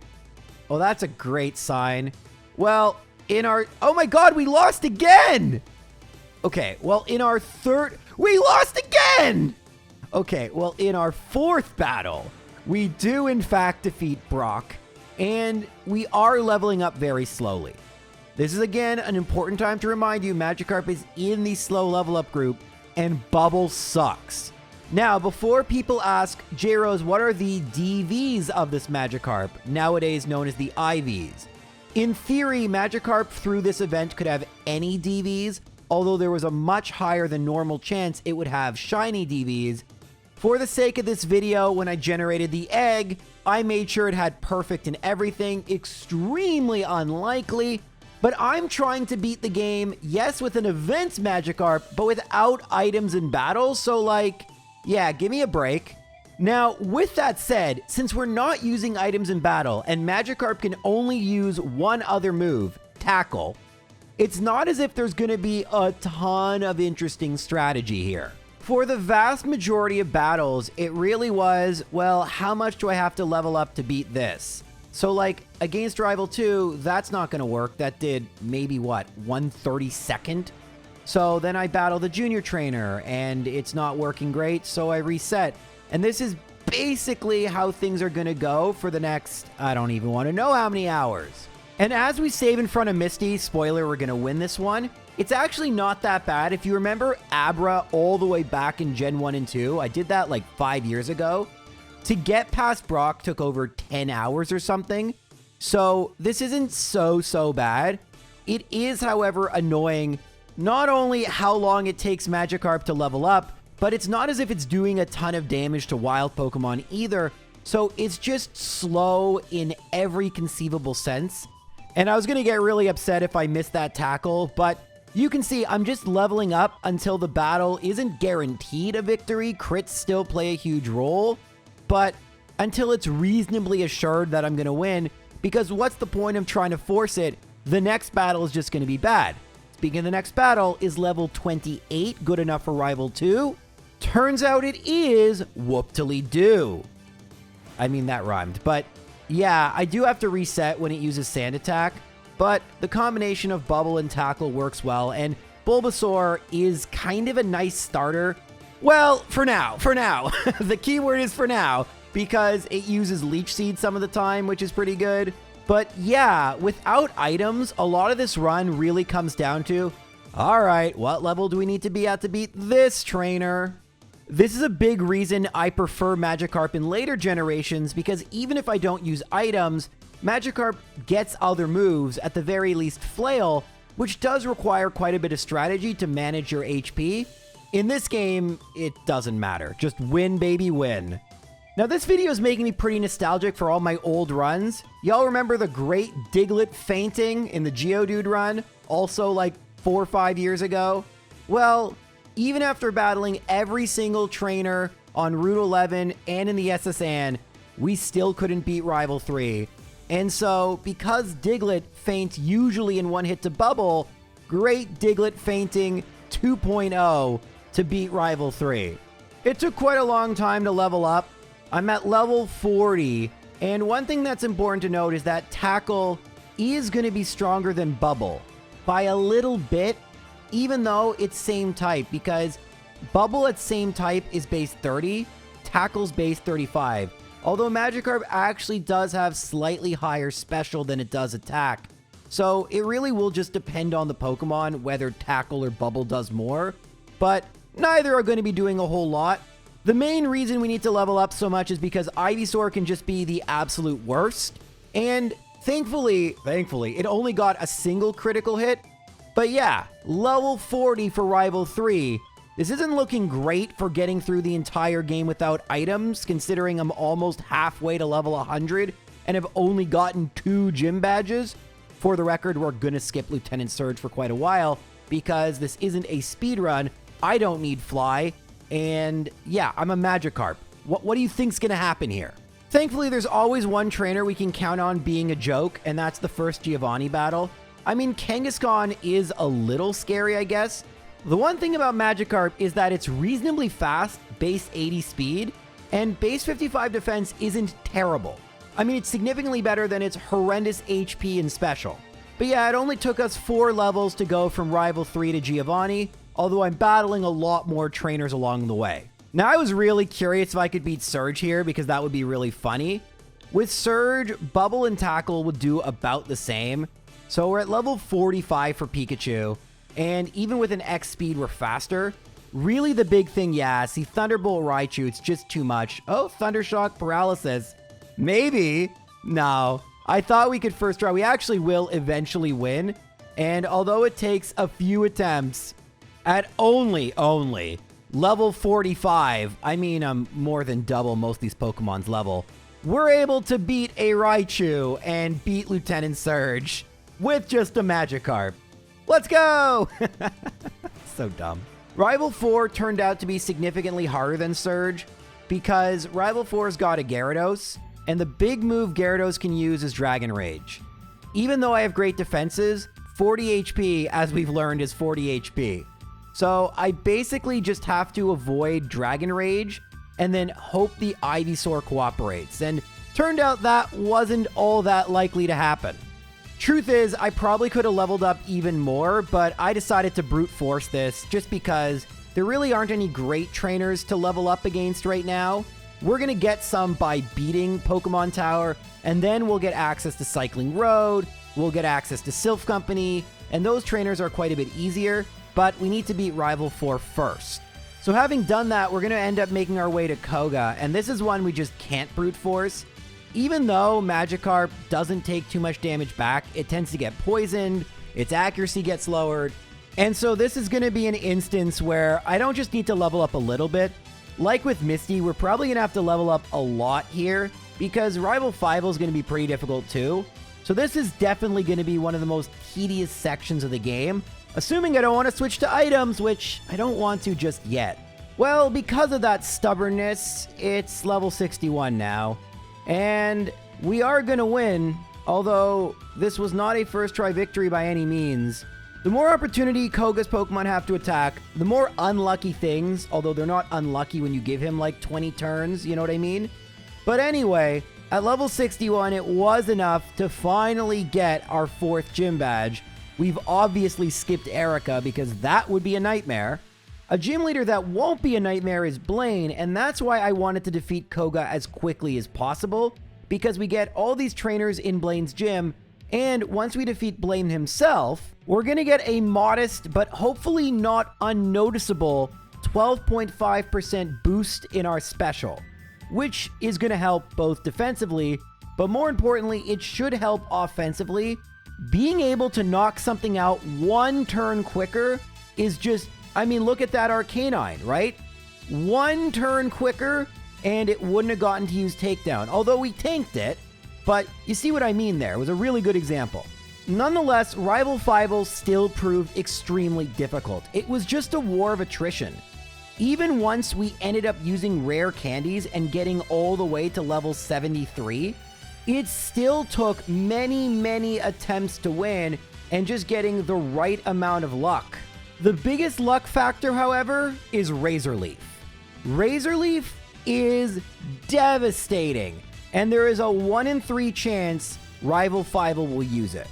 Oh, that's a great sign. Well, oh my god, we lost again! Okay, well, we lost again! Okay, well, in our fourth battle, we do in fact defeat Brock, and we are leveling up very slowly. This is again an important time to remind you Magikarp is in the slow level up group, and Bubble sucks. Now, before people ask, J-Rose, what are the DVs of this Magikarp, nowadays known as the IVs? In theory, Magikarp through this event could have any DVs, although there was a much higher than normal chance it would have shiny DVs. For the sake of this video, when I generated the egg, I made sure it had perfect and everything. Extremely unlikely, but I'm trying to beat the game, yes, with an event Magikarp, but without items in battle, so like, yeah, give me a break. Now, with that said, since we're not using items in battle, and Magikarp can only use one other move, Tackle, it's not as if there's going to be a ton of interesting strategy here. For the vast majority of battles, it really was, well, how much do I have to level up to beat this? So like, against Rival 2, that's not going to work. That did maybe, what, 1/32nd? So then I battle the junior trainer, and it's not working great, so I reset. And this is basically how things are going to go for the next, I don't even want to know how many hours. And as we save in front of Misty, spoiler, we're going to win this one. It's actually not that bad. If you remember Abra all the way back in Gen 1 and 2, I did that like 5 years ago. To get past Brock took over 10 hours or something. So this isn't so bad. It is, however, annoying not only how long it takes Magikarp to level up, but it's not as if it's doing a ton of damage to wild Pokemon either. So it's just slow in every conceivable sense. And I was going to get really upset if I missed that tackle, but you can see I'm just leveling up until the battle isn't guaranteed a victory. Crits still play a huge role, but until it's reasonably assured that I'm going to win, because what's the point of trying to force it? The next battle is just going to be bad. Speaking of the next battle, is level 28 good enough for Rival 2? Turns out it is. Whoop-tilly-doo. I mean, that rhymed, but yeah, I do have to reset when it uses Sand Attack, but the combination of Bubble and Tackle works well, and Bulbasaur is kind of a nice starter. Well, for now. The keyword is for now, because it uses Leech Seed some of the time, which is pretty good. But yeah, without items, a lot of this run really comes down to, all right, what level do we need to be at to beat this trainer? This is a big reason I prefer Magikarp in later generations, because even if I don't use items, Magikarp gets other moves, at the very least Flail, which does require quite a bit of strategy to manage your HP. In this game, it doesn't matter. Just win, baby, win. Now, this video is making me pretty nostalgic for all my old runs. Y'all remember the great Diglett fainting in the Geodude run? Also like 4 or 5 years ago? Well, even after battling every single trainer on Route 11 and in the SSN, we still couldn't beat Rival 3. And so, because Diglett faints usually in one hit to Bubble, great Diglett fainting 2.0 to beat Rival 3. It took quite a long time to level up. I'm at level 40, and one thing that's important to note is that Tackle is going to be stronger than Bubble by a little bit, even though it's same type, because Bubble at same type is base 30, tackles base 35, although Magikarp actually does have slightly higher special than it does attack. So it really will just depend on the Pokemon whether tackle or bubble does more, but neither are going to be doing a whole lot. The main reason we need to level up so much is because Ivysaur can just be the absolute worst, and thankfully, it only got a single critical hit. But yeah, level 40 for Rival 3. This isn't looking great for getting through the entire game without items, considering I'm almost halfway to level 100 and have only gotten 2 gym badges. For the record, we're going to skip Lieutenant Surge for quite a while because this isn't a speed run. I don't need Fly, and yeah, I'm a Magikarp. What do you think's going to happen here? Thankfully, there's always one trainer we can count on being a joke, and that's the first Giovanni battle. I mean, Kangaskhan is a little scary, I guess. The one thing about Magikarp is that it's reasonably fast, base 80 speed, and base 55 defense isn't terrible. I mean, it's significantly better than its horrendous HP and special. But yeah, it only took us 4 levels to go from Rival 3 to Giovanni, although I'm battling a lot more trainers along the way. Now, I was really curious if I could beat Surge here because that would be really funny. With Surge, Bubble and Tackle would do about the same. So we're at level 45 for Pikachu, and even with an X speed, we're faster. Really the big thing, yeah, see Thunderbolt Raichu, it's just too much. Oh, Thundershock Paralysis. Maybe. No. I thought we could first try. We actually will eventually win. And although it takes a few attempts at only level 45, I mean, I'm more than double most of these Pokemon's level, we're able to beat a Raichu and beat Lieutenant Surge with just a Magikarp. Let's go! So dumb. Rival 4 turned out to be significantly harder than Surge because Rival 4's got a Gyarados, and the big move Gyarados can use is Dragon Rage. Even though I have great defenses, 40 HP, as we've learned, is 40 HP. So I basically just have to avoid Dragon Rage and then hope the Ivysaur cooperates. And turned out that wasn't all that likely to happen. Truth is, I probably could have leveled up even more, but I decided to brute force this just because there really aren't any great trainers to level up against right now. We're going to get some by beating Pokemon Tower, and then we'll get access to Cycling Road, we'll get access to Sylph Company, and those trainers are quite a bit easier, but we need to beat Rival 4 first. So having done that, we're going to end up making our way to Koga, and this is one we just can't brute force. Even though Magikarp doesn't take too much damage back, it tends to get poisoned, its accuracy gets lowered, and so this is going to be an instance where I don't just need to level up a little bit. Like with Misty, we're probably going to have to level up a lot here because Rival 5 is going to be pretty difficult too. So this is definitely going to be one of the most tedious sections of the game, assuming I don't want to switch to items, which I don't want to just yet. Well, because of that stubbornness, it's level 61 now. And we are going to win, although this was not a first try victory by any means. The more opportunity Koga's Pokemon have to attack, the more unlucky things, although they're not unlucky when you give him like 20 turns, you know what I mean? But anyway, at level 61, it was enough to finally get our 4th gym badge. We've obviously skipped Erica because that would be a nightmare. A gym leader that won't be a nightmare is Blaine, and that's why I wanted to defeat Koga as quickly as possible, because we get all these trainers in Blaine's gym, and once we defeat Blaine himself, we're going to get a modest, but hopefully not unnoticeable, 12.5% boost in our special, which is going to help both defensively, but more importantly, it should help offensively. Being able to knock something out 1 turn quicker is just, I mean, look at that Arcanine, right? 1 turn quicker, and it wouldn't have gotten to use Takedown, although we tanked it. But you see what I mean there. It was a really good example. Nonetheless, Rival 5 still proved extremely difficult. It was just a war of attrition. Even once we ended up using rare candies and getting all the way to level 73, it still took many attempts to win and just getting the right amount of luck. The biggest luck factor, however, is Razor Leaf. Razor Leaf is devastating, and there is a 1 in 3 chance Rival 5 will use it.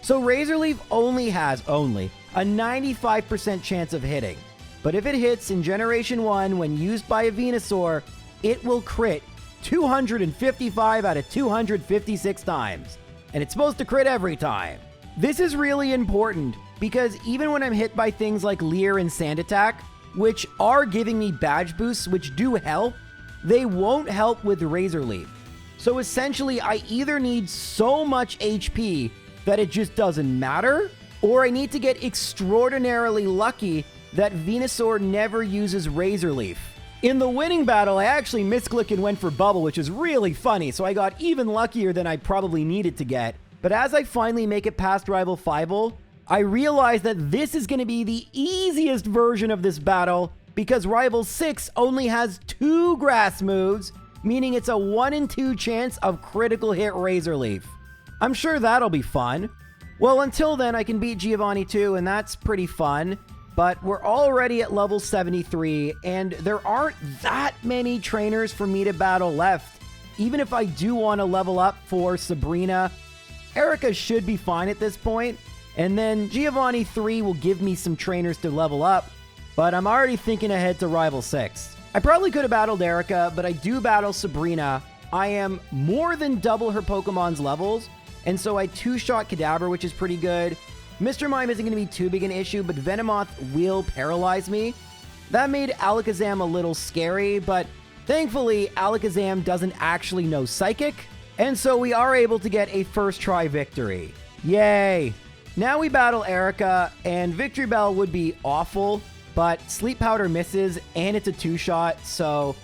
So Razor Leaf only has a 95% chance of hitting. But if it hits in Generation 1 when used by a Venusaur, it will crit 255 out of 256 times. And it's supposed to crit every time. This is really important because even when I'm hit by things like Leer and Sand Attack, which are giving me badge boosts, which do help, they won't help with Razor Leaf. So essentially, I either need so much HP that it just doesn't matter, or I need to get extraordinarily lucky that Venusaur never uses Razor Leaf. In the winning battle, I actually misclicked and went for Bubble, which is really funny, so I got even luckier than I probably needed to get. But as I finally make it past Rival Fivel, I realize that this is going to be the easiest version of this battle because Rival 6 only has 2 grass moves, meaning it's a 1 in 2 chance of critical hit Razor Leaf. I'm sure that'll be fun. Well, until then, I can beat Giovanni too, and that's pretty fun. But we're already at level 73, and there aren't that many trainers for me to battle left. Even if I do want to level up for Sabrina, Erica should be fine at this point. And then Giovanni 3 will give me some trainers to level up, but I'm already thinking ahead to Rival 6. I probably could have battled Erica, but I do battle Sabrina. I am more than double her Pokemon's levels, and so I 2-shot Kadabra, which is pretty good. Mr. Mime isn't going to be too big an issue, but Venomoth will paralyze me. That made Alakazam a little scary, but thankfully, Alakazam doesn't actually know Psychic, and so we are able to get a first try victory. Yay! Now we battle Erica, and Victory Bell would be awful, but Sleep Powder misses, and it's a 2-shot, so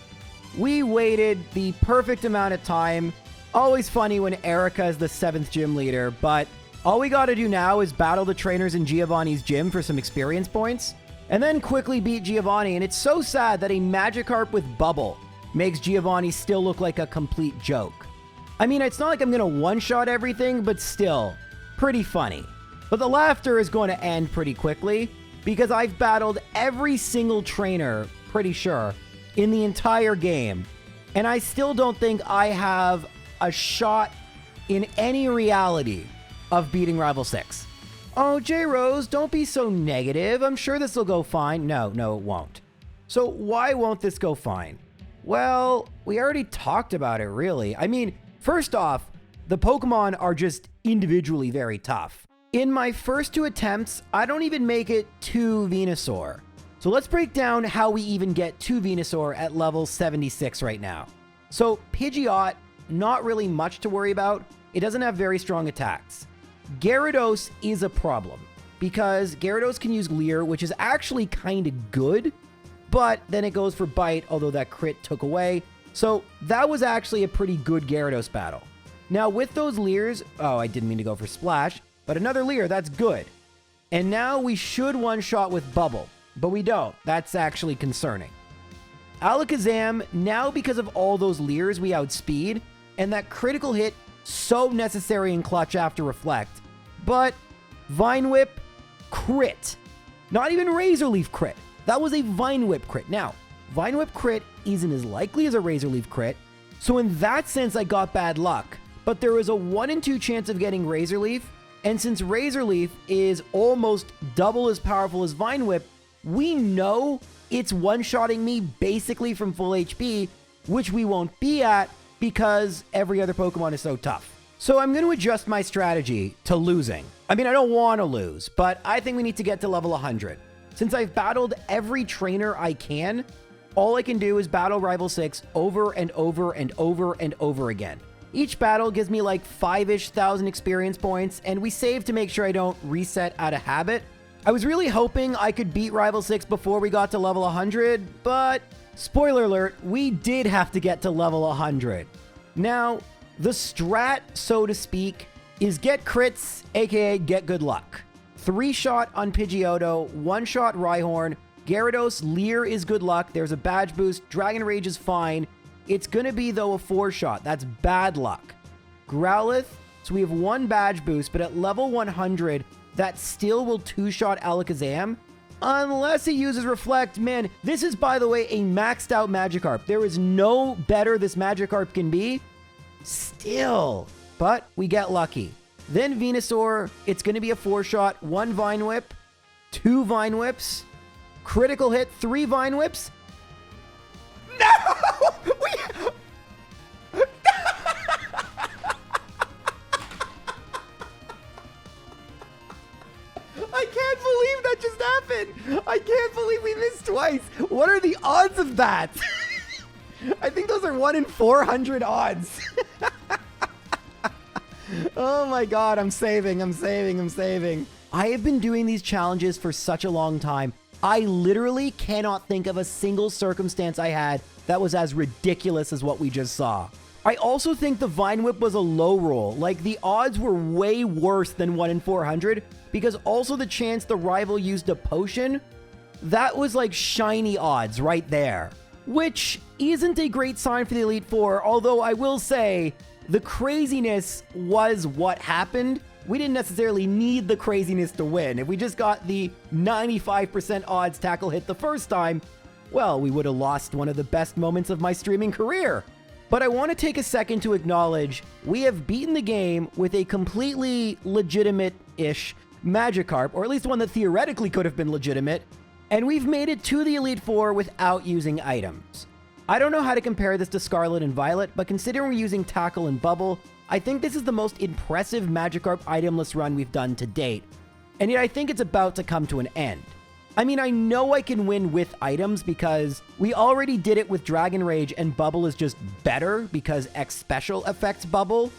we waited the perfect amount of time. Always funny when Erica is the 7th gym leader, but all we gotta do now is battle the trainers in Giovanni's gym for some experience points, and then quickly beat Giovanni, and it's so sad that a Magikarp with Bubble makes Giovanni still look like a complete joke. I mean, it's not like I'm gonna one-shot everything, but still, pretty funny. But the laughter is going to end pretty quickly, because I've battled every single trainer, pretty sure, in the entire game, and I still don't think I have a shot in any reality of beating Rival 6. Oh, J-Rose, don't be so negative. I'm sure this will go fine. No, it won't. So why won't this go fine? Well, we already talked about it, really. I mean, first off, the Pokemon are just individually very tough. In my first 2 attempts, I don't even make it to Venusaur. So let's break down how we even get to Venusaur at level 76 right now. So Pidgeot, not really much to worry about. It doesn't have very strong attacks. Gyarados is a problem because Gyarados can use Leer, which is actually kind of good, but then it goes for Bite, although that crit took away. So that was actually a pretty good Gyarados battle. Now with those Leers, oh, I didn't mean to go for Splash, but another Leer, that's good. And now we should one-shot with Bubble, but we don't. That's actually concerning. Alakazam, now because of all those Leers, we outspeed, and that critical hit so necessary in clutch after Reflect. But Vine Whip crit. Not even Razor Leaf crit. That was a Vine Whip crit. Now, Vine Whip crit isn't as likely as a Razor Leaf crit, so in that sense I got bad luck. But there is a 1 in 2 chance of getting Razor Leaf, and since Razor Leaf is almost double as powerful as Vine Whip, we know it's one-shotting me basically from full HP, which we won't be at because every other Pokemon is so tough. So I'm going to adjust my strategy to losing. I mean, I don't want to lose, but I think we need to get to level 100. Since I've battled every trainer I can, all I can do is battle Rival 6 over and over and over and over again. Each battle gives me like 5-ish thousand experience points, and we save to make sure I don't reset out of habit. I was really hoping I could beat Rival 6 before we got to level 100, but spoiler alert, we did have to get to level 100. Now, the strat, so to speak, is get crits, aka get good luck. 3-shot on Pidgeotto, 1-shot Rhyhorn, Gyarados, Leer is good luck, there's a badge boost, Dragon Rage is fine. It's gonna be, though, a 4-shot, that's bad luck. Growlithe, so we have 1 badge boost, but at level 100, that still will 2-shot Alakazam, unless he uses Reflect. Man, this is, by the way, a maxed out Magikarp. There is no better this Magikarp can be. Still, but we get lucky. Then Venusaur, it's going to be a 4-shot, 1 Vine Whip, 2 Vine Whips, critical hit, 3 Vine Whips. No! We Guys, what are the odds of that? I think those are 1 in 400 odds. Oh my god, I'm saving. I have been doing these challenges for such a long time. I literally cannot think of a single circumstance I had that was as ridiculous as what we just saw. I also think the Vine Whip was a low roll. Like, the odds were way worse than 1 in 400, because also the chance the rival used a potion, that was like shiny odds right there, which isn't a great sign for the Elite Four, although I will say the craziness was what happened. We didn't necessarily need the craziness to win. If we just got the 95% odds tackle hit the first time, well, we would have lost one of the best moments of my streaming career. But I want to take a second to acknowledge we have beaten the game with a completely legitimate-ish Magikarp, or at least one that theoretically could have been legitimate, and we've made it to the Elite Four without using items. I don't know how to compare this to Scarlet and Violet, but considering we're using Tackle and Bubble, I think this is the most impressive Magikarp itemless run we've done to date, and yet I think it's about to come to an end. I mean, I know I can win with items because we already did it with Dragon Rage and Bubble is just better because X Special affects Bubble,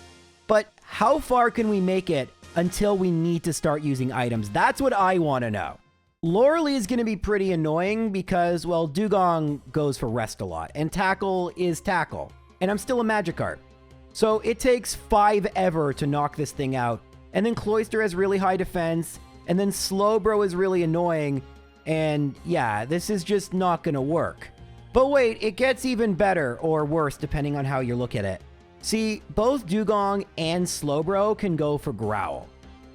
but how far can we make it until we need to start using items? That's what I want to know. Laurely is going to be pretty annoying because, well, Dugong goes for rest a lot, and Tackle is Tackle, and I'm still a Magikarp. So it takes 5 ever to knock this thing out, and then Cloyster has really high defense, and then Slowbro is really annoying, and yeah, this is just not going to work. But wait, it gets even better, or worse, depending on how you look at it. See, both Dugong and Slowbro can go for Growl.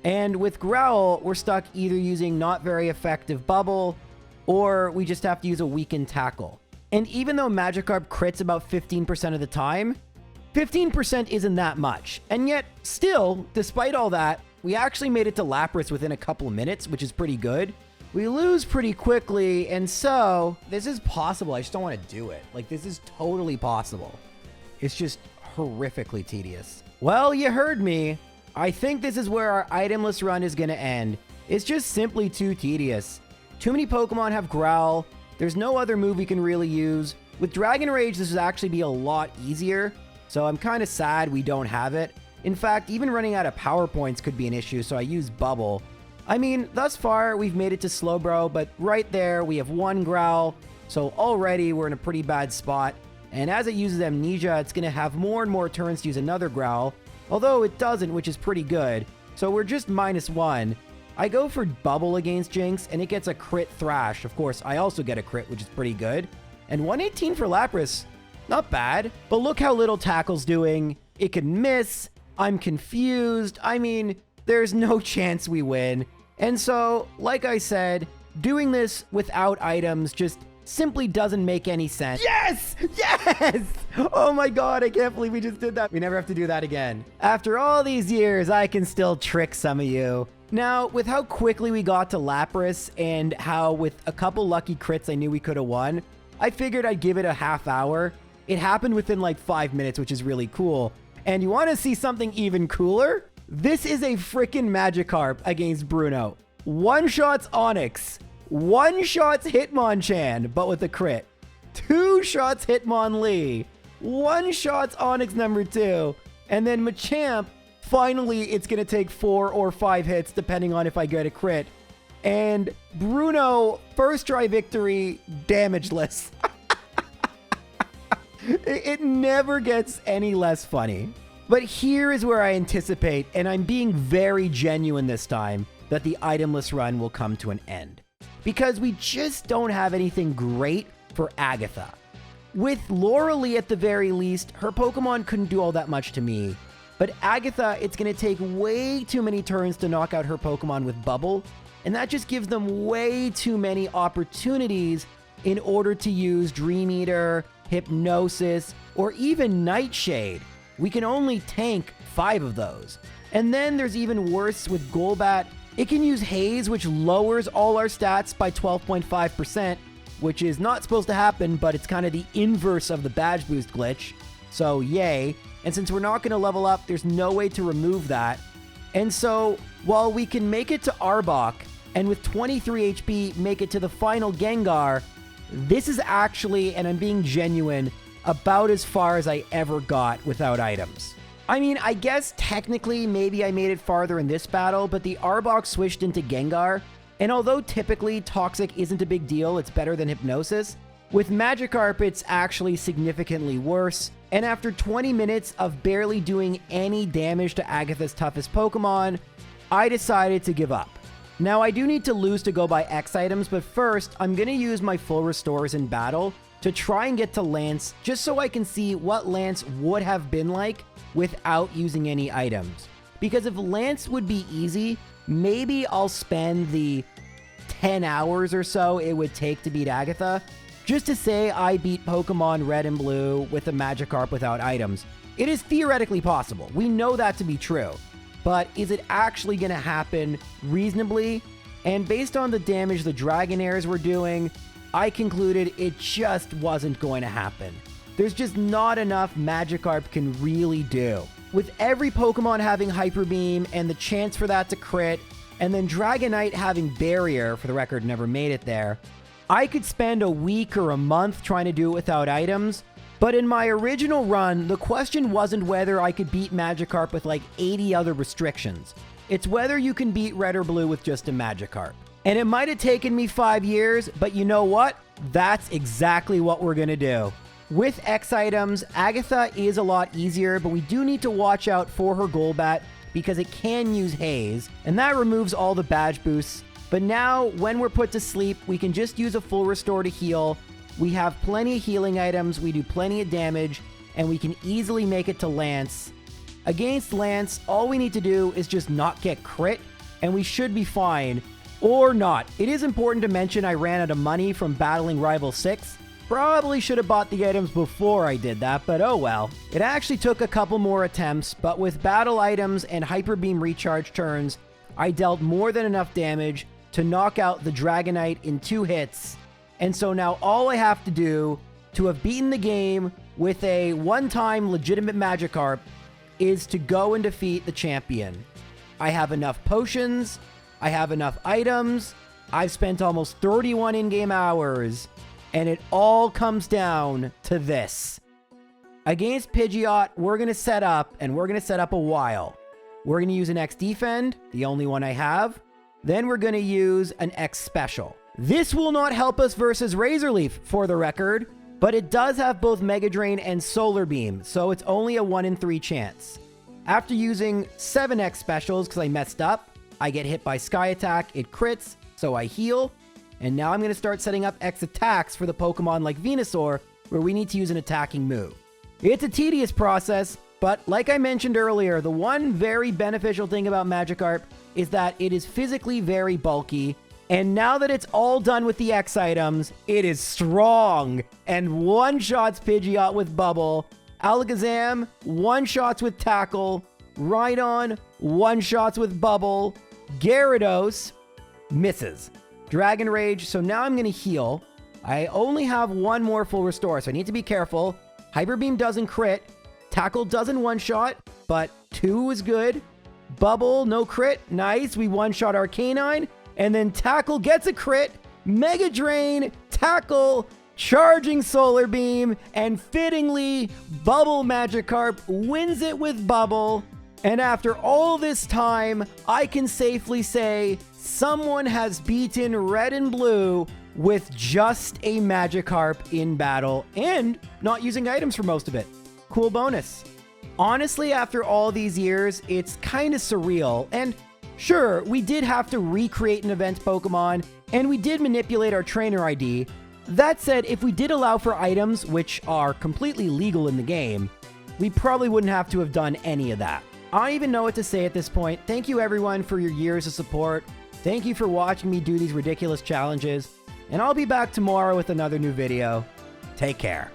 And with Growl, we're stuck either using not very effective Bubble, or we just have to use a weakened Tackle. And even though Magikarp crits about 15% of the time, 15% isn't that much. And yet, still, despite all that, we actually made it to Lapras within a couple of minutes, which is pretty good. We lose pretty quickly, and so this is possible. I just don't want to do it. Like, this is totally possible. It's just horrifically tedious. Well, you heard me. I think this is where our itemless run is going to end. It's just simply too tedious. Too many Pokemon have Growl. There's no other move we can really use. With Dragon Rage, this would actually be a lot easier, so I'm kind of sad we don't have it. In fact, even running out of power points could be an issue, so I use Bubble. I mean, thus far, we've made it to Slowbro, but right there, we have 1 Growl, so already we're in a pretty bad spot. And as it uses Amnesia, it's going to have more and more turns to use another Growl, although it doesn't, which is pretty good. So we're just -1. I go for Bubble against Jinx, and it gets a crit Thrash. Of course, I also get a crit, which is pretty good. And 118 for Lapras, not bad. But look how little Tackle's doing. It can miss. I'm confused. I mean, there's no chance we win. And so, like I said, doing this without items just simply doesn't make any sense. Yes! Yes! Oh my god, I can't believe we just did that. We never have to do that again. After all these years, I can still trick some of you. Now, with how quickly we got to Lapras and how with a couple lucky crits I knew we could have won, I figured I'd give it a half hour. It happened within like 5 minutes, which is really cool. And you want to see something even cooler? This is a freaking Magikarp against Bruno. One-shots Onix. One-shots Hitmonchan, but with a crit. 2 shots Hitmonlee. 1 shots Onix number 2. And then Machamp, finally it's going to take 4 or 5 hits, depending on if I get a crit. And Bruno, first try victory, damageless. It never gets any less funny. But here is where I anticipate, and I'm being very genuine this time, that the itemless run will come to an end. Because we just don't have anything great for Agatha. With Lauralee at the very least, her Pokemon couldn't do all that much to me. But Agatha, it's going to take way too many turns to knock out her Pokemon with Bubble, and that just gives them way too many opportunities in order to use Dream Eater, Hypnosis, or even Nightshade. We can only tank 5 of those. And then there's even worse with Golbat. It can use Haze, which lowers all our stats by 12.5%, which is not supposed to happen, but it's kind of the inverse of the badge boost glitch. So yay. And since we're not going to level up, there's no way to remove that. And so while we can make it to Arbok, and with 23 HP make it to the final Gengar, this is actually, and I'm being genuine, about as far as I ever got without items. I mean, I guess technically maybe I made it farther in this battle, but the Arbok switched into Gengar, and although typically Toxic isn't a big deal, it's better than Hypnosis, with Magikarp it's actually significantly worse, and after 20 minutes of barely doing any damage to Agatha's toughest Pokemon, I decided to give up. Now I do need to lose to go by X items, but first I'm going to use my full restores in battle to try and get to Lance, just so I can see what Lance would have been like without using any items. Because if Lance would be easy, maybe I'll spend the 10 hours or so it would take to beat Agatha, just to say I beat Pokemon Red and Blue with a Magikarp without items. It is theoretically possible. We know that to be true. But is it actually going to happen reasonably? And based on the damage the Dragonairs were doing, I concluded it just wasn't going to happen. There's just not enough Magikarp can really do. With every Pokemon having Hyper Beam and the chance for that to crit, and then Dragonite having Barrier, for the record never made it there, I could spend a week or a month trying to do it without items. But in my original run, the question wasn't whether I could beat Magikarp with like 80 other restrictions. It's whether you can beat Red or Blue with just a Magikarp. And it might have taken me 5 years, but you know what? That's exactly what we're going to do. With X items, Agatha is a lot easier, but we do need to watch out for her Golbat because it can use Haze, and that removes all the badge boosts. But now, when we're put to sleep, we can just use a full restore to heal. We have plenty of healing items, we do plenty of damage, and we can easily make it to Lance. Against Lance, all we need to do is just not get crit, and we should be fine. Or not. It is important to mention I ran out of money from battling Rival 6. Probably should have bought the items before I did that, but oh well. It actually took a couple more attempts, but with battle items and Hyper Beam recharge turns, I dealt more than enough damage to knock out the Dragonite in 2 hits. And so now all I have to do to have beaten the game with a one-time legitimate Magikarp is to go and defeat the champion. I have enough potions, I have enough items, I've spent almost 31 in-game hours, and it all comes down to this. Against Pidgeot, we're going to set up, and we're going to set up a while. We're going to use an X Defend, the only one I have. Then we're going to use an X Special. This will not help us versus Razor Leaf, for the record, but it does have both Mega Drain and Solar Beam, so it's only a 1 in 3 chance. After using 7 X Specials, because I messed up, I get hit by Sky Attack, it crits, so I heal, and now I'm going to start setting up X attacks for the Pokemon like Venusaur, where we need to use an attacking move. It's a tedious process, but like I mentioned earlier, the one very beneficial thing about Magikarp is that it is physically very bulky, and now that it's all done with the X items, it is strong and one-shots Pidgeot with Bubble, Alakazam one-shots with Tackle, Rhydon one-shots with Bubble, Gyarados misses. Dragon Rage, so now I'm going to heal. I only have 1 more full restore, so I need to be careful. Hyper Beam doesn't crit. Tackle doesn't one-shot, but 2 is good. Bubble, no crit. Nice, we one-shot Arcanine. And then Tackle gets a crit. Mega Drain, Tackle, charging Solar Beam, and fittingly, Bubble Magikarp wins it with Bubble. And after all this time, I can safely say someone has beaten Red and Blue with just a Magikarp in battle and not using items for most of it. Cool bonus. Honestly, after all these years, it's kind of surreal. And sure, we did have to recreate an event Pokemon, and we did manipulate our trainer ID. That said, if we did allow for items, which are completely legal in the game, we probably wouldn't have to have done any of that. I don't even know what to say at this point. Thank you everyone for your years of support. Thank you for watching me do these ridiculous challenges. And I'll be back tomorrow with another new video. Take care.